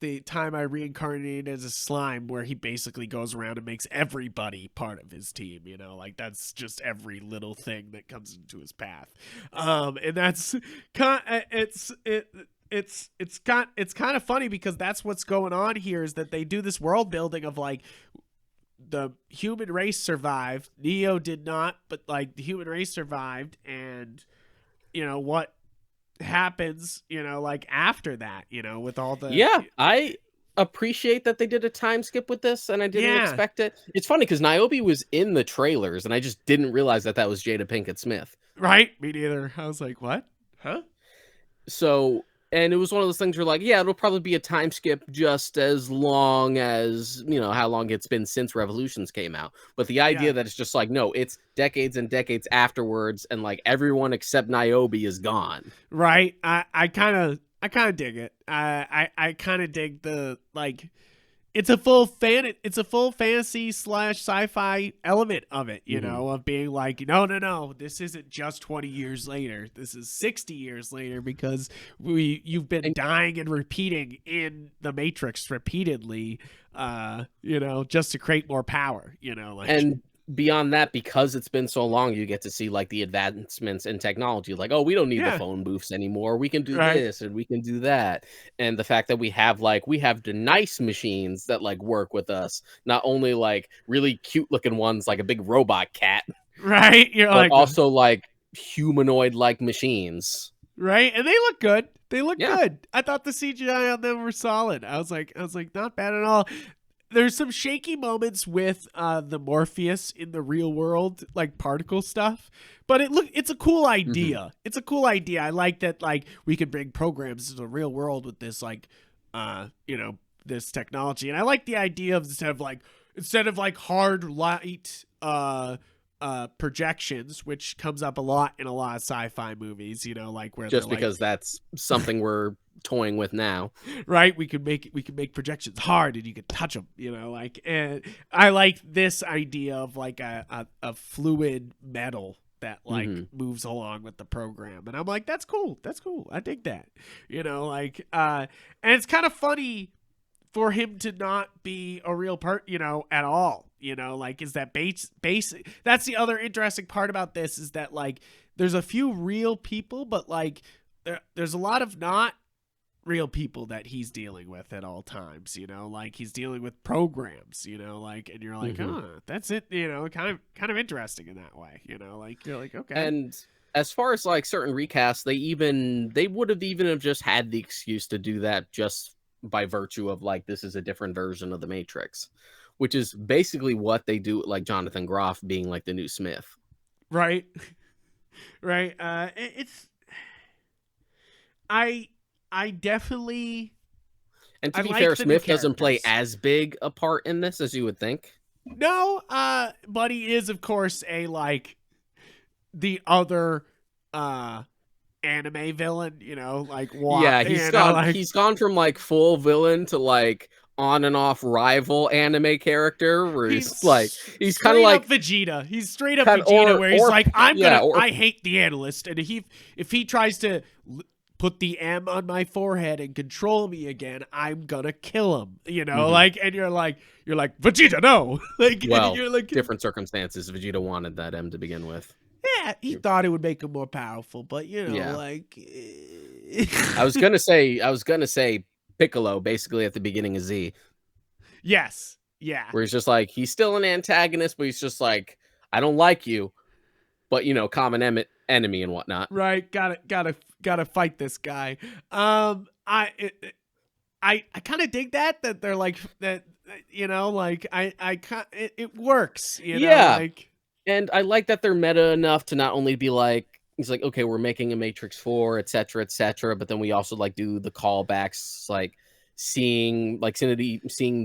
the time I reincarnated as a slime, where he basically goes around and makes everybody part of his team, you know, like that's just every little thing that comes into his path, and that's it's kind of funny, because that's what's going on here, is that they do this world building of like the human race survived, Neo did not, but like the human race survived, and you know what happens, you know, like after that, you know, with all the I appreciate that they did a time skip with this, and I didn't expect it. It's funny because Niobe was in the trailers, and I just didn't realize that was Jada Pinkett Smith. Right, me neither. I was like, what? Huh? So, and it was one of those things where like, yeah, it'll probably be a time skip just as long as, you know, how long it's been since Revolutions came out. But the idea that it's just like, no, it's decades and decades afterwards, and like everyone except Niobe is gone. Right. I kind of dig it. I kind of dig the, like, it's a full fantasy / sci-fi element of it, you know, of being like, no, this isn't just 20 years later. This is 60 years later, because you've been dying and repeating in the Matrix repeatedly, you know, just to create more power, you know, like. And beyond that, because it's been so long, you get to see like the advancements in technology, like, oh, we don't need the phone booths anymore, we can do this and we can do that. And the fact that we have the nice machines that like work with us, not only like really cute looking ones like a big robot cat, right, you're but like, also like humanoid like machines, right? And they look good. They look good. I thought the CGI on them were solid. I was like not bad at all. There's some shaky moments with the Morpheus in the real world, like particle stuff, but it's a cool idea. It's a cool idea. I like that, like, we could bring programs to the real world with this, like, you know, this technology. And I like the idea of instead of like hard light projections, which comes up a lot in a lot of sci-fi movies, you know, like where just because that's something we're toying with now, right? We could make projections hard and you could touch them, you know, like. And I like this idea of like a fluid metal that like moves along with the program, and I'm like, that's cool, I dig that, you know, like. And it's kind of funny for him to not be a real you know, at all, you know, like, is that basic. That's the other interesting part about this, is that like there's a few real people, but like there's a lot of not real people that he's dealing with at all times, you know, like he's dealing with programs, you know, like, and you're like, oh, that's it, you know, kind of interesting in that way, you know, like, you're like, okay. And as far as like certain recasts, they would have even have just had the excuse to do that just by virtue of like, this is a different version of the Matrix, which is basically what they do, like Jonathan Groff being like the new Smith, right? Right. I definitely. And to be fair, Smith doesn't play as big a part in this as you would think. No, but he is, of course, the other anime villain, you know, like, yeah, he's gone from like full villain to like on and off rival anime character, where he's kind of like Vegeta. He's straight up Vegeta, where he's like, I hate the analyst, and if he tries to put the M on my forehead and control me again, I'm gonna kill him, you know, like. And you're like Vegeta, no. Like, well, you're like, different circumstances. Vegeta wanted that M to begin with. Yeah, he thought it would make him more powerful, but you know, like. I was gonna say Piccolo, basically at the beginning of Z. Yes. Yeah. Where he's just like, he's still an antagonist, but he's just like, I don't like you, but you know, common enemy and whatnot. Right. Gotta fight this guy. I kind of dig that they're like that, you know, like it works, you know, like. And I like that they're meta enough to not only be like, he's like, okay, we're making a Matrix 4, etc., etc., but then we also like do the callbacks, like seeing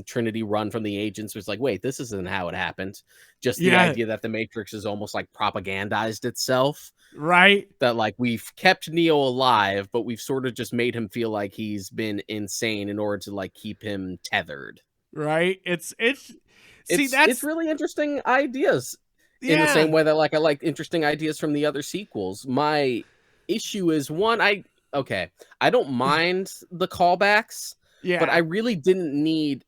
Trinity run from the agents was like, wait, this isn't how it happened. Just the Yeah. idea that the Matrix is almost like propagandized itself. Right. That like we've kept Neo alive, but we've sort of just made him feel like he's been insane in order to like keep him tethered. Right. It's really interesting ideas. Yeah. In the same way that like I like interesting ideas from the other sequels. My issue is I don't mind the callbacks, Yeah. but I really didn't need.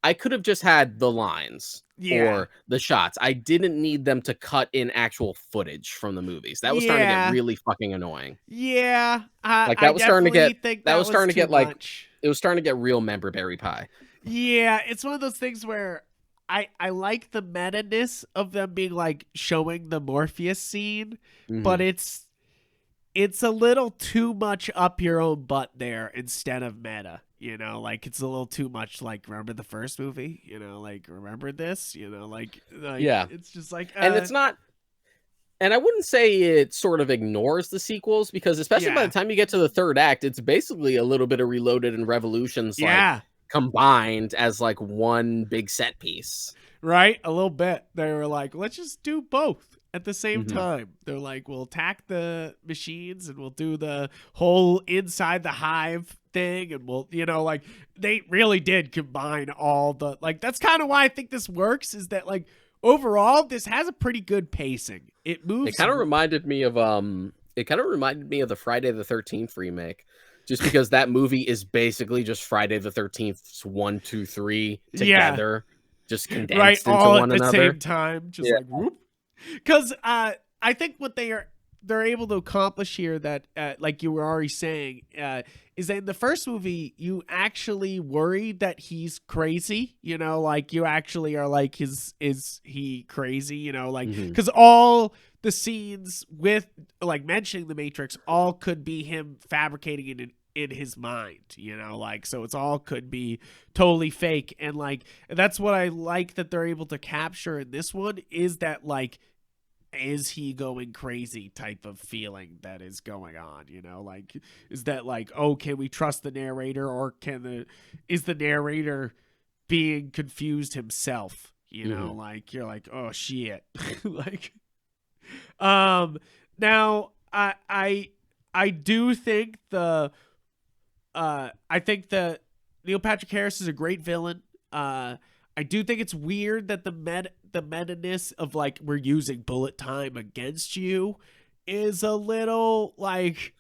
I could have just had the lines or the shots. I didn't need them to cut in actual footage from the movies. That was starting to get really fucking annoying. Yeah, like that was starting to get think that was starting to get like much. It was starting to get real member berry pie. Yeah, it's one of those things where I like the meta-ness of them being like showing the Morpheus scene, but it's a little too much up your own butt there instead of meta. You know, like it's a little too much. Like, remember the first movie? You know, like remember this? You know, like yeah, it's just like, and it's not. And I wouldn't say it sort of ignores the sequels, because especially by the time you get to the third act, it's basically a little bit of Reloaded and Revolutions, like combined as like one big set piece. Right, a little bit. They were like, let's just do both at the same time. They're like, we'll attack the machines and we'll do the whole inside the hive thing, and we'll, you know, like they really did combine all the, like, that's kind of why I think this works, is that like overall this has a pretty good pacing. It moves. It kind of reminded me of the Friday the 13th remake, just because that movie is basically just Friday the 13th's 1, 2, 3 together, just condensed into all one at the another. Same time, just like whoop. Because I think what they're able to accomplish here, that like you were already saying, is that in the first movie you actually worry that he's crazy. You know, like you actually are like, is he crazy? You know, like, because all the scenes with like mentioning the Matrix all could be him fabricating it in his mind, you know, like, so it's all could be totally fake. And like, that's what I like that they're able to capture in this one, is that like, is he going crazy type of feeling that is going on, you know, like, is that like, oh, can we trust the narrator, or is the narrator being confused himself, you know, like, you're like, oh shit. Like, now I do think I think that Neil Patrick Harris is a great villain. I do think it's weird that the meta-ness of like, we're using bullet time against you is a little like,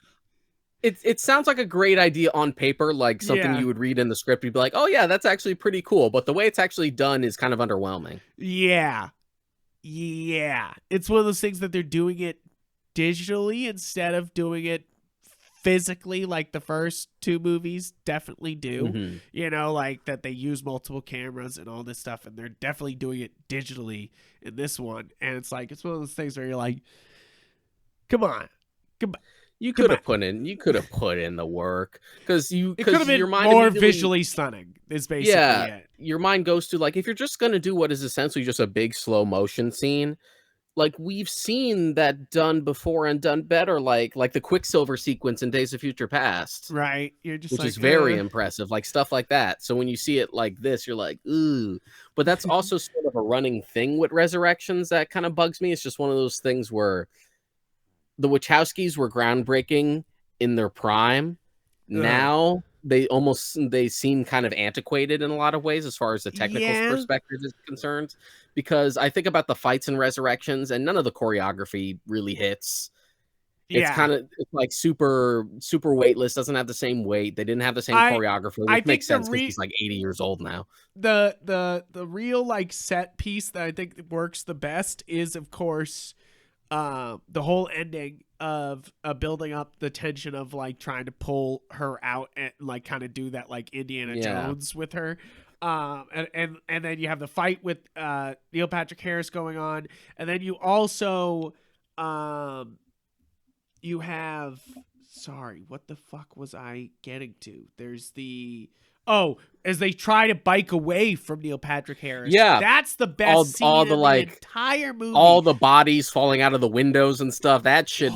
it sounds like a great idea on paper, like something you would read in the script. You'd be like, oh yeah, that's actually pretty cool. But the way it's actually done is kind of underwhelming. Yeah. It's one of those things that they're doing it digitally instead of doing it physically, like the first two movies definitely do. You know, like that they use multiple cameras and all this stuff, and they're definitely doing it digitally in this one. And it's like, it's one of those things where you're like, come on. You could have put in the work, because it could have been more visually stunning. Is basically it. Your mind goes to like, if you're just gonna do what is essentially just a big slow motion scene, like we've seen that done before and done better, like the Quicksilver sequence in Days of Future Past, right? You're just which like, is very impressive, like stuff like that. So when you see it like this, you're like, ooh. But that's also sort of a running thing with Resurrections that kind of bugs me. It's just one of those things where the Wachowskis were groundbreaking in their prime. Now they seem kind of antiquated in a lot of ways as far as the technical perspective is concerned, because I think about the fights in Resurrections and none of the choreography really hits. It's kind of like super weightless, doesn't have the same weight. They didn't have the same choreographer, which makes sense because he's like 80 years old now. The real like set piece that I think works the best is, of course, the whole ending of building up the tension of like trying to pull her out and like kind of do that like Indiana Jones with her, and then you have the fight with Neil Patrick Harris going on, and then you also you have, sorry, what the fuck was I getting to? There's as they try to bike away from Neil Patrick Harris. Yeah, that's the best scene all the in like the entire movie. All the bodies falling out of the windows and stuff. That shit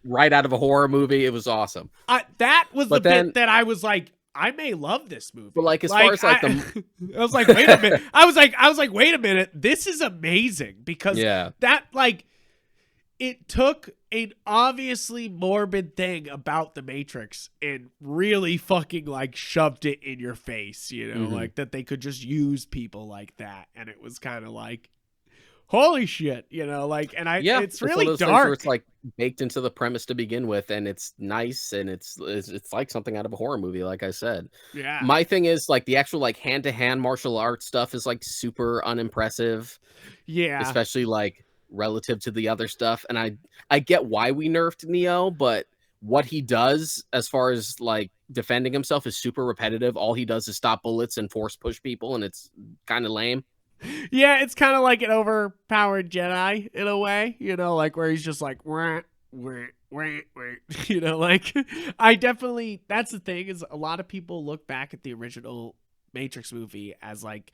right out of a horror movie. It was awesome. That was bit that I was like, I may love this movie. But like as far as like I was like, wait a minute. I was like, wait a minute. This is amazing because that like it took an obviously morbid thing about the Matrix and really fucking like shoved it in your face, you know, like that they could just use people like that. And it was kind of like, holy shit, you know, like, and it's really dark. Where it's like baked into the premise to begin with, and it's nice, and it's like something out of a horror movie, like I said. Yeah. My thing is like the actual like hand-to-hand martial arts stuff is like super unimpressive. Yeah. Especially like relative to the other stuff. And I get why we nerfed Neo, but what he does as far as like defending himself is super repetitive. All he does is stop bullets and force push people, and it's kind of lame. Yeah, it's kind of like an overpowered Jedi in a way, you know, like where he's just like, wah, wah, wah, wah. You know, like that's the thing is a lot of people look back at the original Matrix movie as like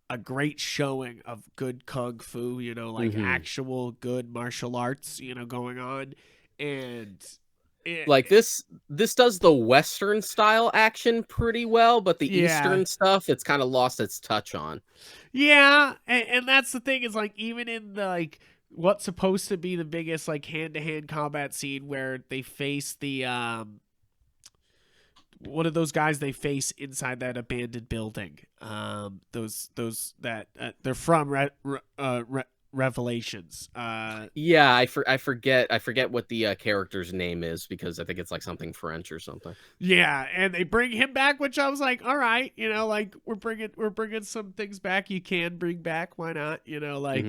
a great showing of good kung fu, you know, like actual good martial arts, you know, going on. And like this does the Western style action pretty well, but the Eastern stuff, it's kind of lost its touch on. Yeah. And that's the thing is like, even in the, like, what's supposed to be the biggest, like, hand-to-hand combat scene where they face the, one of those guys they face inside that abandoned building. Those that they're from Revelations. Yeah, I forget what the character's name is because I think it's like something French or something. Yeah, and they bring him back, which I was like, all right, you know, like we're bringing some things back you can bring back. Why not? You know, like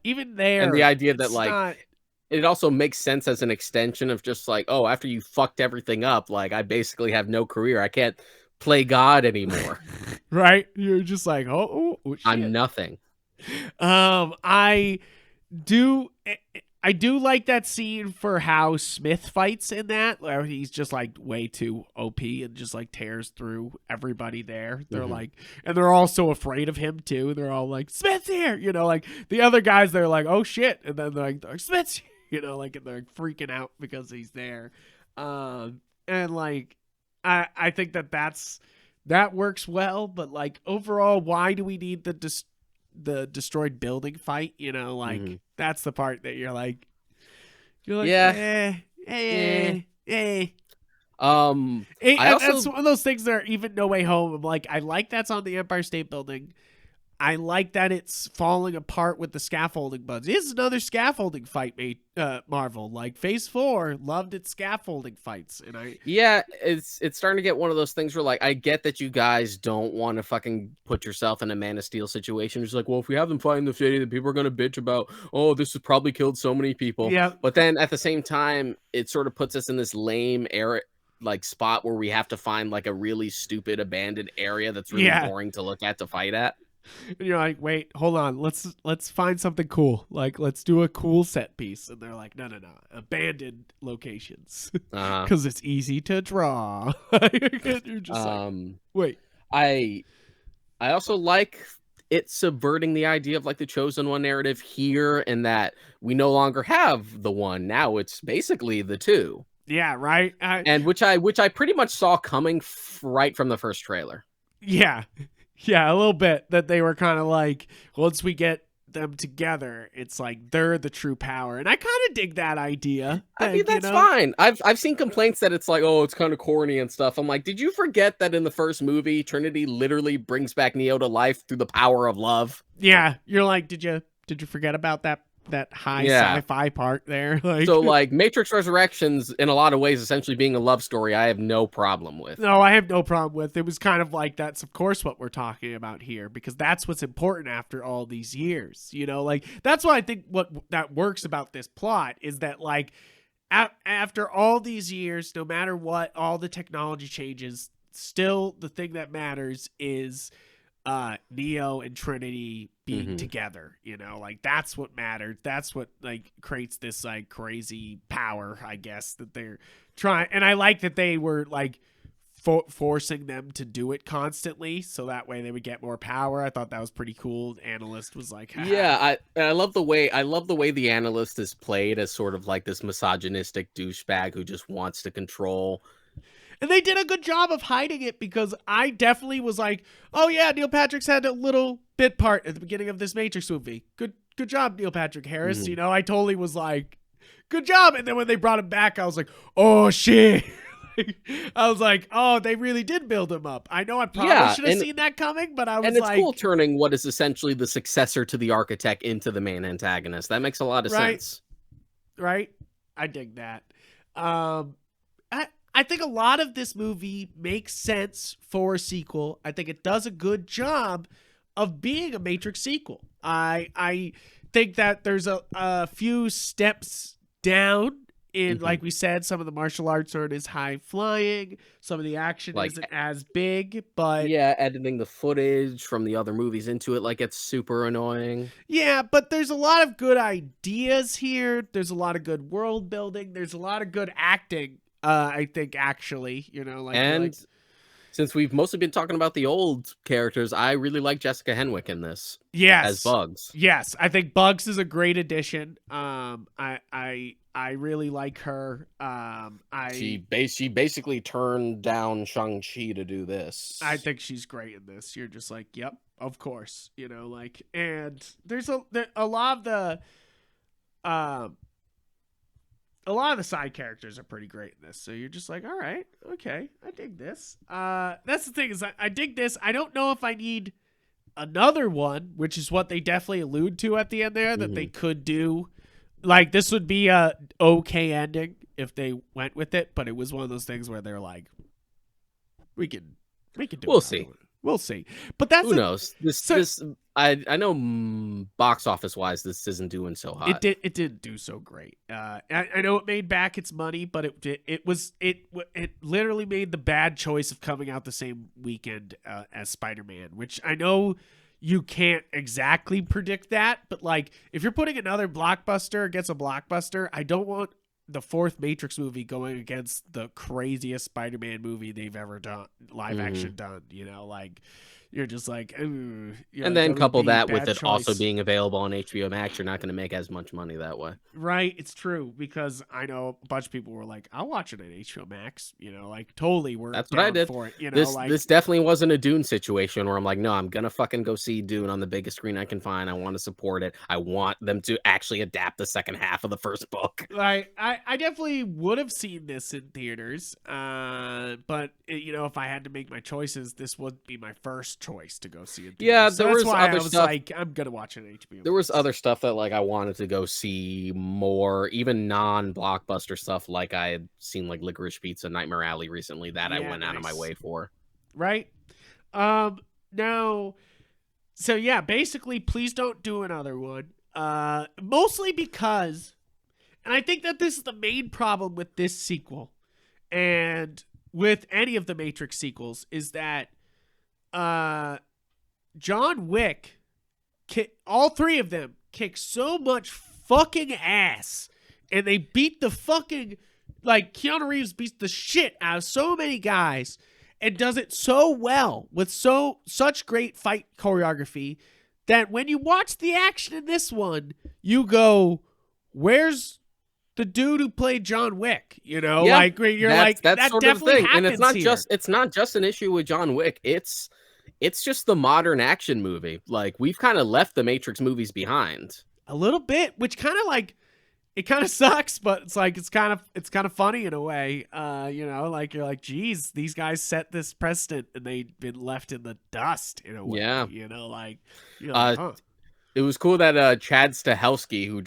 even there, and the idea that like. It also makes sense as an extension of just like, oh, after you fucked everything up, like I basically have no career. I can't play God anymore. Right? You're just like, oh shit. I'm nothing. I do like that scene for how Smith fights in that, where he's just like way too OP and just like tears through everybody there. They're like, and they're all so afraid of him too. They're all like, Smith's here, you know, like the other guys, they're like, oh shit. And then they're like, Smith's here, you know, like, and they're freaking out because he's there. And like, I think that works well, but like overall, why do we need the destroyed building fight? You know, like that's the part that you're like yeah. That's one of those things that are even No Way Home. I'm like, I like that's on the Empire State Building. I like that it's falling apart with the scaffolding buds. This is another scaffolding fight made Marvel. Like Phase 4 loved its scaffolding fights. And it's starting to get one of those things where like I get that you guys don't want to fucking put yourself in a Man of Steel situation. It's like, well, if we have them fighting the city, then people are gonna bitch about, oh, this has probably killed so many people. Yeah. But then at the same time, it sort of puts us in this lame era like spot where we have to find like a really stupid abandoned area that's really boring to look at to fight at. And you're like, wait, hold on. Let's find something cool. Like, let's do a cool set piece. And they're like, no. Abandoned locations. Because it's easy to draw. You're just like, wait. I also like it subverting the idea of like the Chosen One narrative here, in that we no longer have the one. Now it's basically the two. Yeah, right. And which I pretty much saw coming right from the first trailer. Yeah. Yeah, a little bit, that they were kind of like, once we get them together, it's like they're the true power. And I kind of dig that idea. I mean, that's fine. I've seen complaints that it's like, oh, it's kind of corny and stuff. I'm like, did you forget that in the first movie, Trinity literally brings back Neo to life through the power of love? Yeah, you're like, did you forget about that high sci-fi part there? Like, so like Matrix Resurrections in a lot of ways essentially being a love story, I have no problem with. No, I have no problem with. It was kind of like, that's of course what we're talking about here, because that's what's important after all these years, you know, like that's what I think what that works about this plot is that like after all these years, no matter what, all the technology changes, still the thing that matters is Neo and Trinity being together, you know, like that's what mattered. That's what like creates this like crazy power, I guess, that they're trying. And I like that they were like forcing them to do it constantly, so that way they would get more power. I thought that was pretty cool. Analyst was like, yeah, I love the way the Analyst is played as sort of like this misogynistic douchebag who just wants to control. And they did a good job of hiding it, because I definitely was like, oh yeah, Neil Patrick's had a little bit part at the beginning of this Matrix movie. Good job, Neil Patrick Harris. Mm-hmm. You know, I totally was like, good job. And then when they brought him back, I was like, oh shit. I was like, oh, they really did build him up. I know I probably should have seen that coming, but I was and it's like, cool turning what is essentially the successor to the Architect into the main antagonist. That makes a lot of sense. Right? I dig that. I think a lot of this movie makes sense for a sequel. I think it does a good job of being a Matrix sequel. I think that there's a few steps down in, like we said, some of the martial arts aren't as high flying. Some of the action isn't as big, but editing the footage from the other movies into it, like, it's super annoying. Yeah, but there's a lot of good ideas here. There's a lot of good world building. There's a lot of good acting. I think, actually, you know, since we've mostly been talking about the old characters, I really like Jessica Henwick in this. Yes, as Bugs. Yes, I think Bugs is a great addition. I really like her. She basically turned down Shang-Chi to do this. I think she's great in this. You're just like, yep, of course, you know, like, and there's a lot of the side characters are pretty great in this. So you're just like, all right, okay, I dig this. That's the thing, is I dig this. I don't know if I need another one, which is what they definitely allude to at the end there, that they could do. Like, this would be a okay ending if they went with it, but it was one of those things where they're like, we can do. We'll see. One. We'll see. But that's who knows. I know box office wise, this isn't doing so hot. It didn't do so great. I know it made back its money, but it literally made the bad choice of coming out the same weekend as Spider-Man, which I know you can't exactly predict that, but like, if you're putting another blockbuster against a blockbuster, I don't want the fourth Matrix movie going against the craziest Spider-Man movie they've ever done, live action done, you know, like, you're just like, ooh. And then couple that with it also being available on HBO Max, you're not going to make as much money that way. Right, it's true, because I know a bunch of people were like, I'll watch it on HBO Max, you know, like, totally that's what I did for it, you know, this definitely wasn't a Dune situation where I'm like, no, I'm gonna fucking go see Dune on the biggest screen I can find. I want to support it. I want them to actually adapt the second half of the first book. Like, I definitely would have seen this in theaters, but you know, if I had to make my choices, this would be my first choice to go see it. Yeah, so there was why other I was stuff. like, I'm gonna watch it on HBO. There was other stuff that, like, I wanted to go see more, even non-blockbuster stuff, like I had seen like Licorice Pizza, Nightmare Alley recently, that I went out of my way for. Right. Now, so yeah, basically, please don't do another one. Mostly because, and I think that this is the main problem with this sequel, and with any of the Matrix sequels, is that John Wick, all three of them kick so much fucking ass, and they beat the fucking, like, Keanu Reeves beats the shit out of so many guys and does it so well with such great fight choreography that when you watch the action in this one, you go, where's the dude who played John Wick? You know, yeah, like, you're like, that's that sort of the thing. And it's not just an issue with John Wick. It's just the modern action movie. Like, we've kind of left the Matrix movies behind a little bit, which kind of, like, it kind of sucks, but it's like, it's kind of funny in a way. You know, like, you're like, geez, these guys set this precedent and they've been left in the dust in a way. Yeah. You know, like, you're like, huh. It was cool that Chad Stahelski, who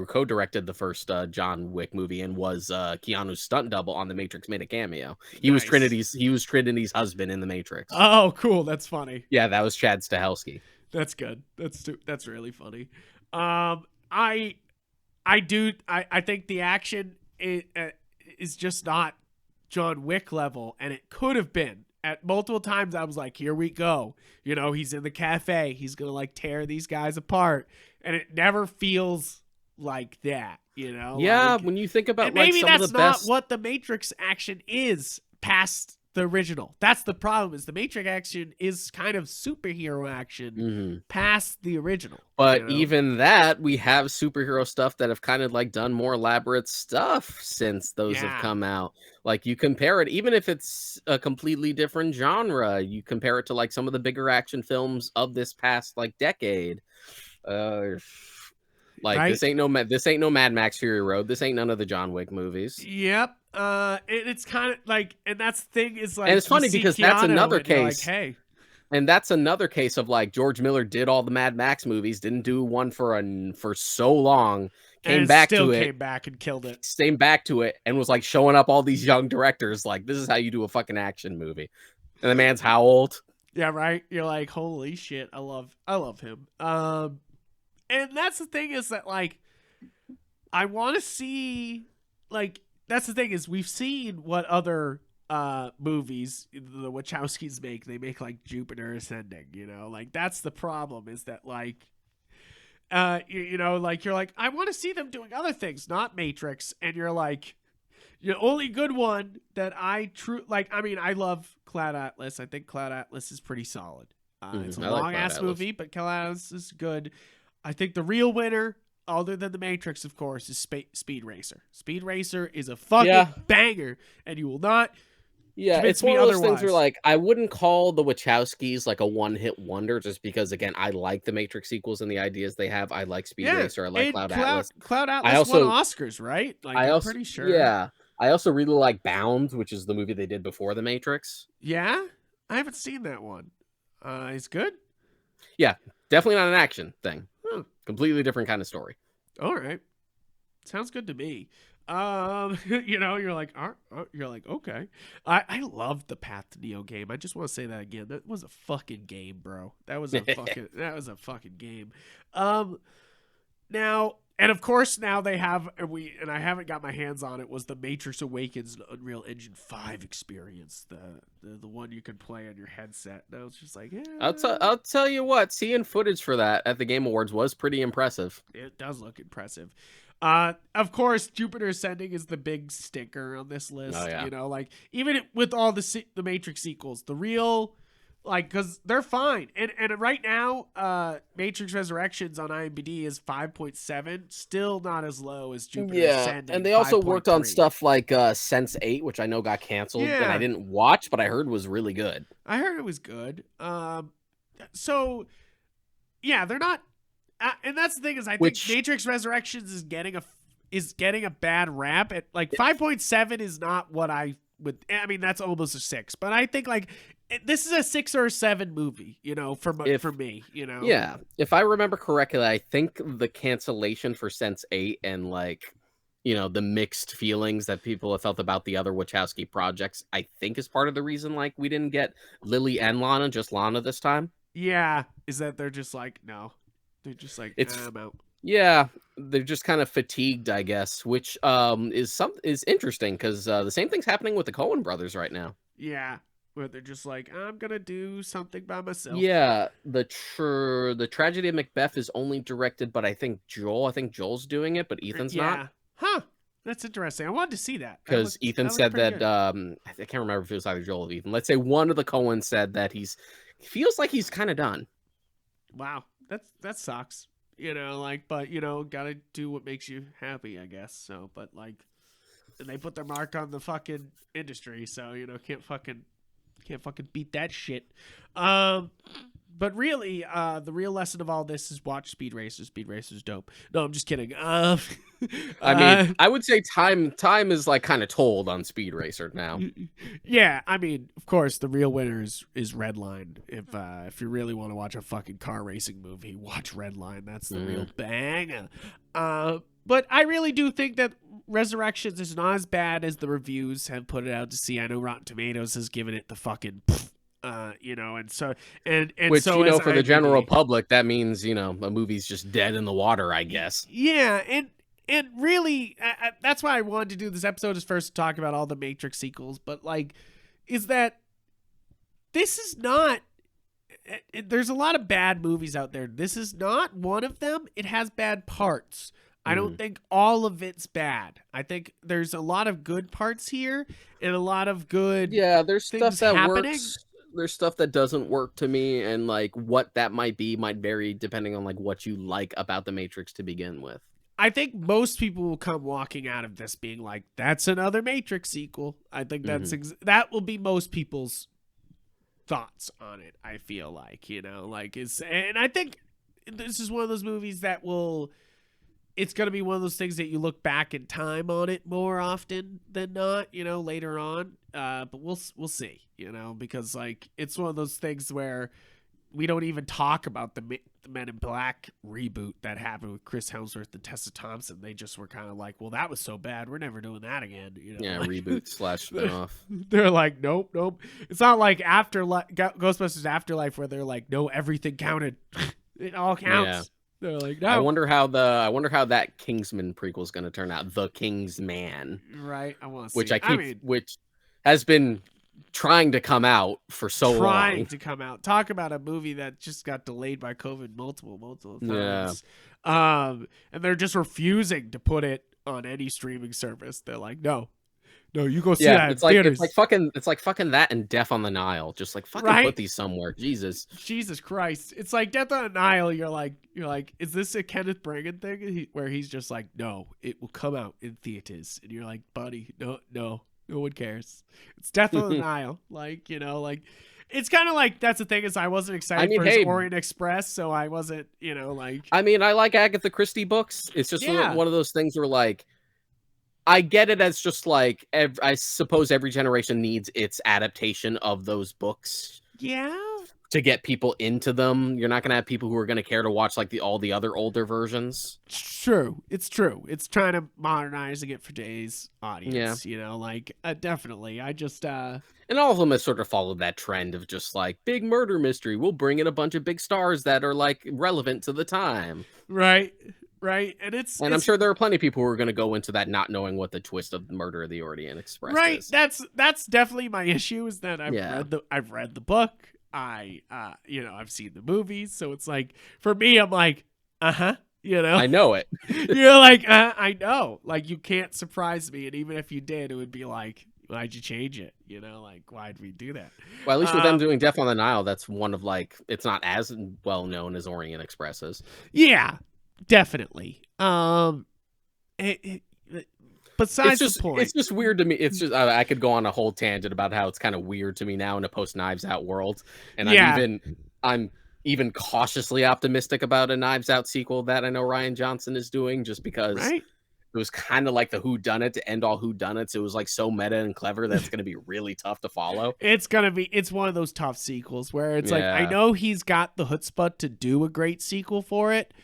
co-directed the first John Wick movie and was Keanu's stunt double on The Matrix, made a cameo. He was Trinity's husband in The Matrix. Oh, cool. That's funny. Yeah, that was Chad Stahelski. That's good. That's really funny. I think the action is just not John Wick level, and it could have been. At multiple times, I was like, here we go. You know, he's in the cafe. He's going to, like, tear these guys apart. And it never feels like that, you know? Yeah, like, when you think about, maybe like, some that's of the not best... what the Matrix action is past the original. That's the problem, is the Matrix action is kind of superhero action past the original. But even that, we have superhero stuff that have kind of like done more elaborate stuff since those have come out. Like you compare it, even if it's a completely different genre, you compare it to like some of the bigger action films of this past like decade. This ain't no Mad Max Fury Road. This ain't none of the John Wick movies. Yep. And it's kind of like, and that's the thing is like, and it's funny because that's another case. Like, hey. And that's another case of like George Miller did all the Mad Max movies, didn't do one for so long, came back to it, came back and killed it. Came back to it and was like showing up all these young directors like, this is how you do a fucking action movie. And the man's how old? Yeah, right. You're like, holy shit, I love him. And that's the thing is that like, I want to see like, that's the thing is we've seen what other movies the Wachowskis make. They make like Jupiter Ascending, you know, like that's the problem is that like you know, like you're like, I want to see them doing other things, not Matrix, and you're like, the only good one that I I love Cloud Atlas. I think Cloud Atlas is pretty solid. It's a long ass movie, but Cloud Atlas is good. I think the real winner, other than the Matrix, of course, is Speed Racer. Speed Racer is a fucking banger, and you will not. Yeah, it's one of those things where, like, I wouldn't call the Wachowskis, like, a one-hit wonder just because, again, I like the Matrix sequels and the ideas they have. I like Speed Racer. I like Cloud Atlas. Cloud Atlas won Oscars, right? Like, I'm pretty sure. Yeah. I also really like Bound, which is the movie they did before the Matrix. Yeah? I haven't seen that one. It's good? Yeah. Definitely not an action thing. Completely different kind of story. All right. Sounds good to me. You know, you're like, okay. I loved the Path to Neo game. I just want to say that again. That was a fucking game, bro. That was a fucking game. Now, and of course now they have, and I haven't got my hands on it, was the Matrix Awakens Unreal Engine 5 experience, the one you could play on your headset. And I was just like, I'll tell you what, seeing footage for that at the Game Awards was pretty impressive. It does look impressive. Of course, Jupiter Ascending is the big stinker on this list. Oh, yeah. You know, like even with all the Matrix sequels, the real, like, because they're fine. And right now, Matrix Resurrections on IMDb is 5.7, still not as low as Jupiter Ascending. And they also worked on stuff like Sense8, which I know got canceled, and I didn't watch, but I heard was really good. I heard it was good. So yeah, they're not. And that's the thing is, I think Matrix Resurrections is getting a bad rap. At like 5.7 is not what I would. I mean, that's almost a 6, but I think like this is a 6 or a 7 movie. You know, for me, you know. Yeah, if I remember correctly, I think the cancellation for Sense8 and like, you know, the mixed feelings that people have felt about the other Wachowski projects, I think is part of the reason like we didn't get Lily and Lana, just Lana this time. Yeah, is that they're just like no. They're just like, I'm out. Yeah, they're just kind of fatigued, I guess, which is interesting because the same thing's happening with the Coen brothers right now. Yeah, where they're just like, I'm gonna do something by myself. Yeah, the Tragedy of Macbeth is only directed, but I think Joel's doing it, but Ethan's not. Huh? That's interesting. I wanted to see that because Ethan said that I can't remember if it was either Joel or Ethan. Let's say one of the Coens said that he feels like he's kind of done. Wow. That sucks, you know, like, but you know, gotta do what makes you happy, I guess. So, but like, and they put their mark on the fucking industry, so you know, can't fucking beat that shit. But really, the real lesson of all this is watch Speed Racer. Speed Racer's dope. No, I'm just kidding. I mean, I would say time is like kind of told on Speed Racer now. Yeah, I mean, of course, the real winner is Redline. If you really want to watch a fucking car racing movie, watch Redline. That's the real banger. But I really do think that Resurrections is not as bad as the reviews have put it out to see. I know Rotten Tomatoes has given it the fucking. You know, and so and which so you know for the general public that means you know a movie's just dead in the water, I guess. Yeah, and really that's why I wanted to do this episode is first to talk about all the Matrix sequels, but like, is that this is not. There's a lot of bad movies out there. This is not one of them. It has bad parts. I don't think all of it's bad. I think there's a lot of good parts here and a lot of good there's stuff things that happening. works. There's stuff that doesn't work to me, and like what that might be might vary depending on like what you like about the Matrix to begin with. I think most people will come walking out of this being like, "That's another Matrix sequel." I think that will be most people's thoughts on it. I feel like, and I think this is one of those movies that will. It's going to be one of those things that you look back in time on it more often than not, later on. But we'll see, because like it's one of those things where we don't even talk about the Men in Black reboot that happened with Chris Hemsworth and Tessa Thompson. They just were kind of like, well, that was so bad, we're never doing that again. Yeah, like, reboot / spinoff. They're like, nope. It's not like Ghostbusters Afterlife where they're like, no, everything counted. It all counts. Yeah. They're like, no. I wonder how that Kingsman prequel is going to turn out. The Kingsman, right? I want to see. Which has been trying to come out for so long. Trying to come out. Talk about a movie that just got delayed by COVID multiple times. Yeah. And they're just refusing to put it on any streaming service. They're like, no, you go see that in theaters. It's like fucking that and Death on the Nile. Just like fucking put these somewhere. Jesus Christ. It's like Death on the Nile. You're like, is this a Kenneth Branagh thing where he's just like, no, it will come out in theaters, and you're like, buddy, no one cares. It's Death on the Nile. It's kind of like, that's the thing, is I wasn't excited for his Orient Express, so I wasn't, I like Agatha Christie books. It's just one of those things where like, I get it as just like, I suppose every generation needs its adaptation of those books. Yeah. To get people into them. You're not going to have people who are going to care to watch like all the other older versions. It's true. It's trying to modernize it for today's audience, definitely. I just, and all of them has sort of followed that trend of just like big murder mystery. We'll bring in a bunch of big stars that are like relevant to the time. Right. And I'm sure there are plenty of people who are going to go into that not knowing what the twist of Murder of the Orient Express is. That's definitely my issue, is that I've read the book. I've seen the movies, so it's like, for me, I'm like, I know it. You're like, I know, like, you can't surprise me, and even if you did, it would be like, why'd you change it? Like, why'd we do that? Well, at least with them doing Death on the Nile, that's one of like, it's not as well known as Orient Express is. Yeah, definitely. Besides the point, it's just weird to me. It's just I could go on a whole tangent about how it's kind of weird to me now in a post Knives Out world, and I'm even cautiously optimistic about a Knives Out sequel that I know Rian Johnson is doing, just because it was kind of like the whodunit to end all whodunits. It was like so meta and clever that it's going to be really tough to follow. It's one of those tough sequels where it's like, I know he's got the chutzpah to do a great sequel for it.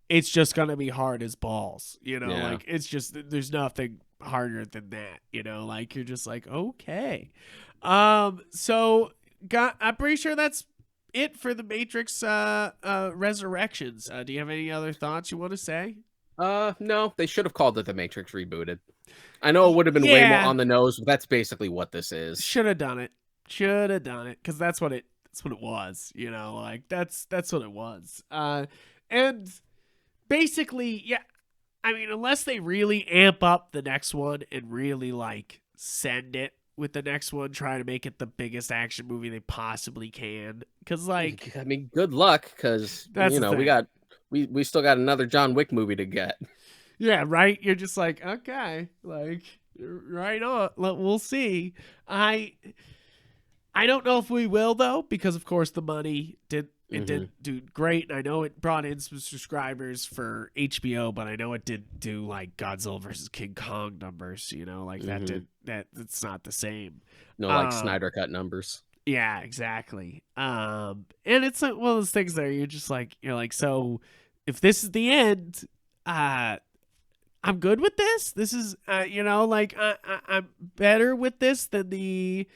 It's just going to be hard as balls, like, it's just, there's nothing harder than that, like, you're just like, okay. So I'm pretty sure that's it for the Matrix Resurrections. Do you have any other thoughts you want to say? No, they should have called it The Matrix Rebooted. I know it would have been way more on the nose, but that's basically what this is. Should have done it, because that's what it was, like, that's what it was. And basically, I mean, unless they really amp up the next one and really like send it with the next one, trying to make it the biggest action movie they possibly can, because like, I mean, good luck, because we still got another John Wick movie to get. Yeah, right. You're just like, okay, like, right on. We'll see. I don't know if we will, though, because of course the money did do great, and I know it brought in some subscribers for HBO, but I know it did do like Godzilla versus King Kong numbers, that's not the same. No, like Snyder Cut numbers. Yeah, exactly. And it's like one of those things that you're like, so if this is the end, I'm good with this. This is, like, I'm better with this than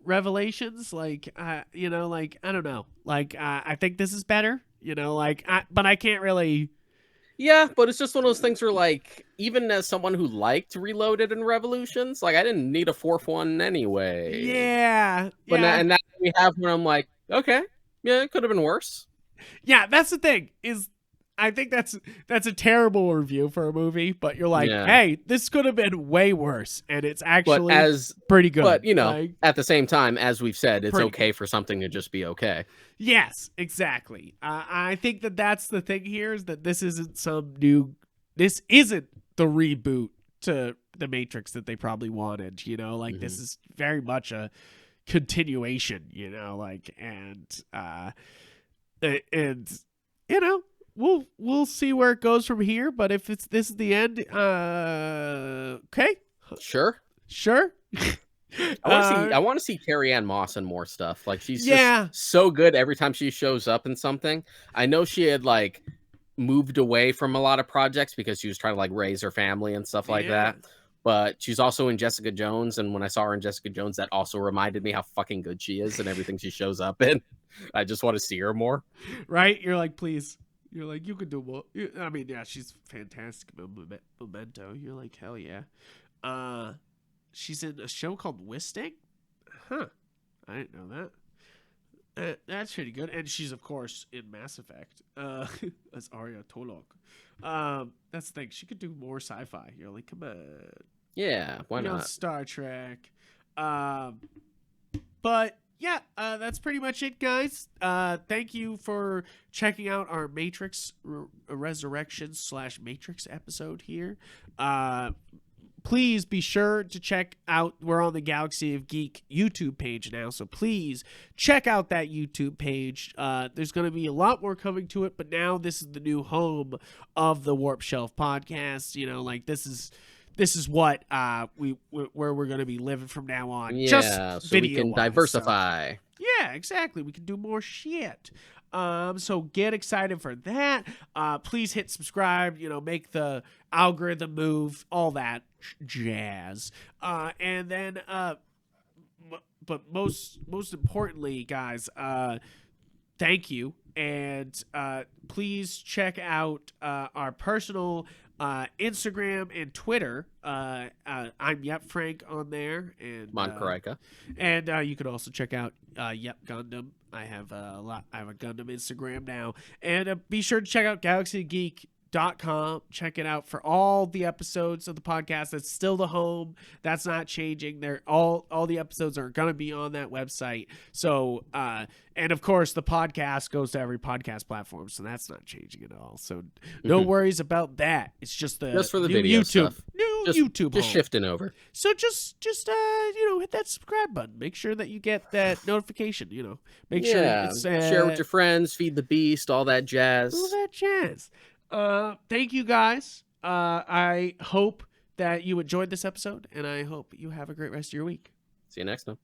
Revelations, like, like, I don't know, like, I think this is better, but I can't really. Yeah, but it's just one of those things where, like, even as someone who liked Reloaded and Revolutions, like, I didn't need a fourth one anyway. Yeah. But now we have one, I'm like, okay, yeah, it could have been worse. Yeah, that's the thing, is I think that's a terrible review for a movie, but you're like, Yeah. hey, this could have been way worse, and it's actually pretty good. But, you know, like, at the same time, as we've said, it's okay good. for something to just be okay. Yes, exactly. I think that's the thing here, is that this isn't the reboot to The Matrix that they probably wanted, you know? Like, this is very much a continuation, you know? Like, and you know, we'll see where it goes from here, but if this is the end, okay. Sure. I want to see Carrie-Anne Moss in more stuff. Like, she's just so good every time she shows up in something. I know she had like moved away from a lot of projects because she was trying to like raise her family and stuff like that. But she's also in Jessica Jones, and when I saw her in Jessica Jones, that also reminded me how fucking good she is and everything she shows up in. I just want to see her more. Right? You're like, please. You're like, you could do more. I mean, yeah, she's fantastic. Memento. You're like, hell yeah. She's in a show called Wisting? Huh. I didn't know that. That's pretty good. And she's, of course, in Mass Effect. As Arya Tolok. That's the thing. She could do more sci-fi. You're like, come on. Yeah, why not? Star Trek. But yeah, that's pretty much it, guys. Thank you for checking out our Matrix Resurrections / Matrix episode here. Please be sure to check out, we're on the Galaxy of Geek YouTube page now, so please check out that YouTube page. There's going to be a lot more coming to it, but now this is the new home of the Warp Shelf podcast. You know, like this is what where we're going to be living from now on. Yeah, just so we can diversify. So, yeah, exactly. We can do more shit. So get excited for that. Please hit subscribe, you know, make the algorithm move, all that jazz. And then, but most importantly, guys, thank you. And, please check out, our personal, Instagram and Twitter. I'm Yep Frank on there, and Montcaraca. And you can also check out Yep Gundam. I have a Gundam Instagram now, and be sure to check out GalaxyGeek.com. Check it out for all the episodes of the podcast. That's still the home. That's not changing. They're all the episodes are gonna be on that website. So and of course the podcast goes to every podcast platform, so that's not changing at all. So no worries about that. It's just for the new video YouTube stuff. YouTube just home. Shifting over. So just you know, hit that subscribe button. Make sure that you get that notification. You know, make sure it's share with your friends, feed the beast, all that jazz. Thank you guys. I hope that you enjoyed this episode, and I hope you have a great rest of your week. See you next time.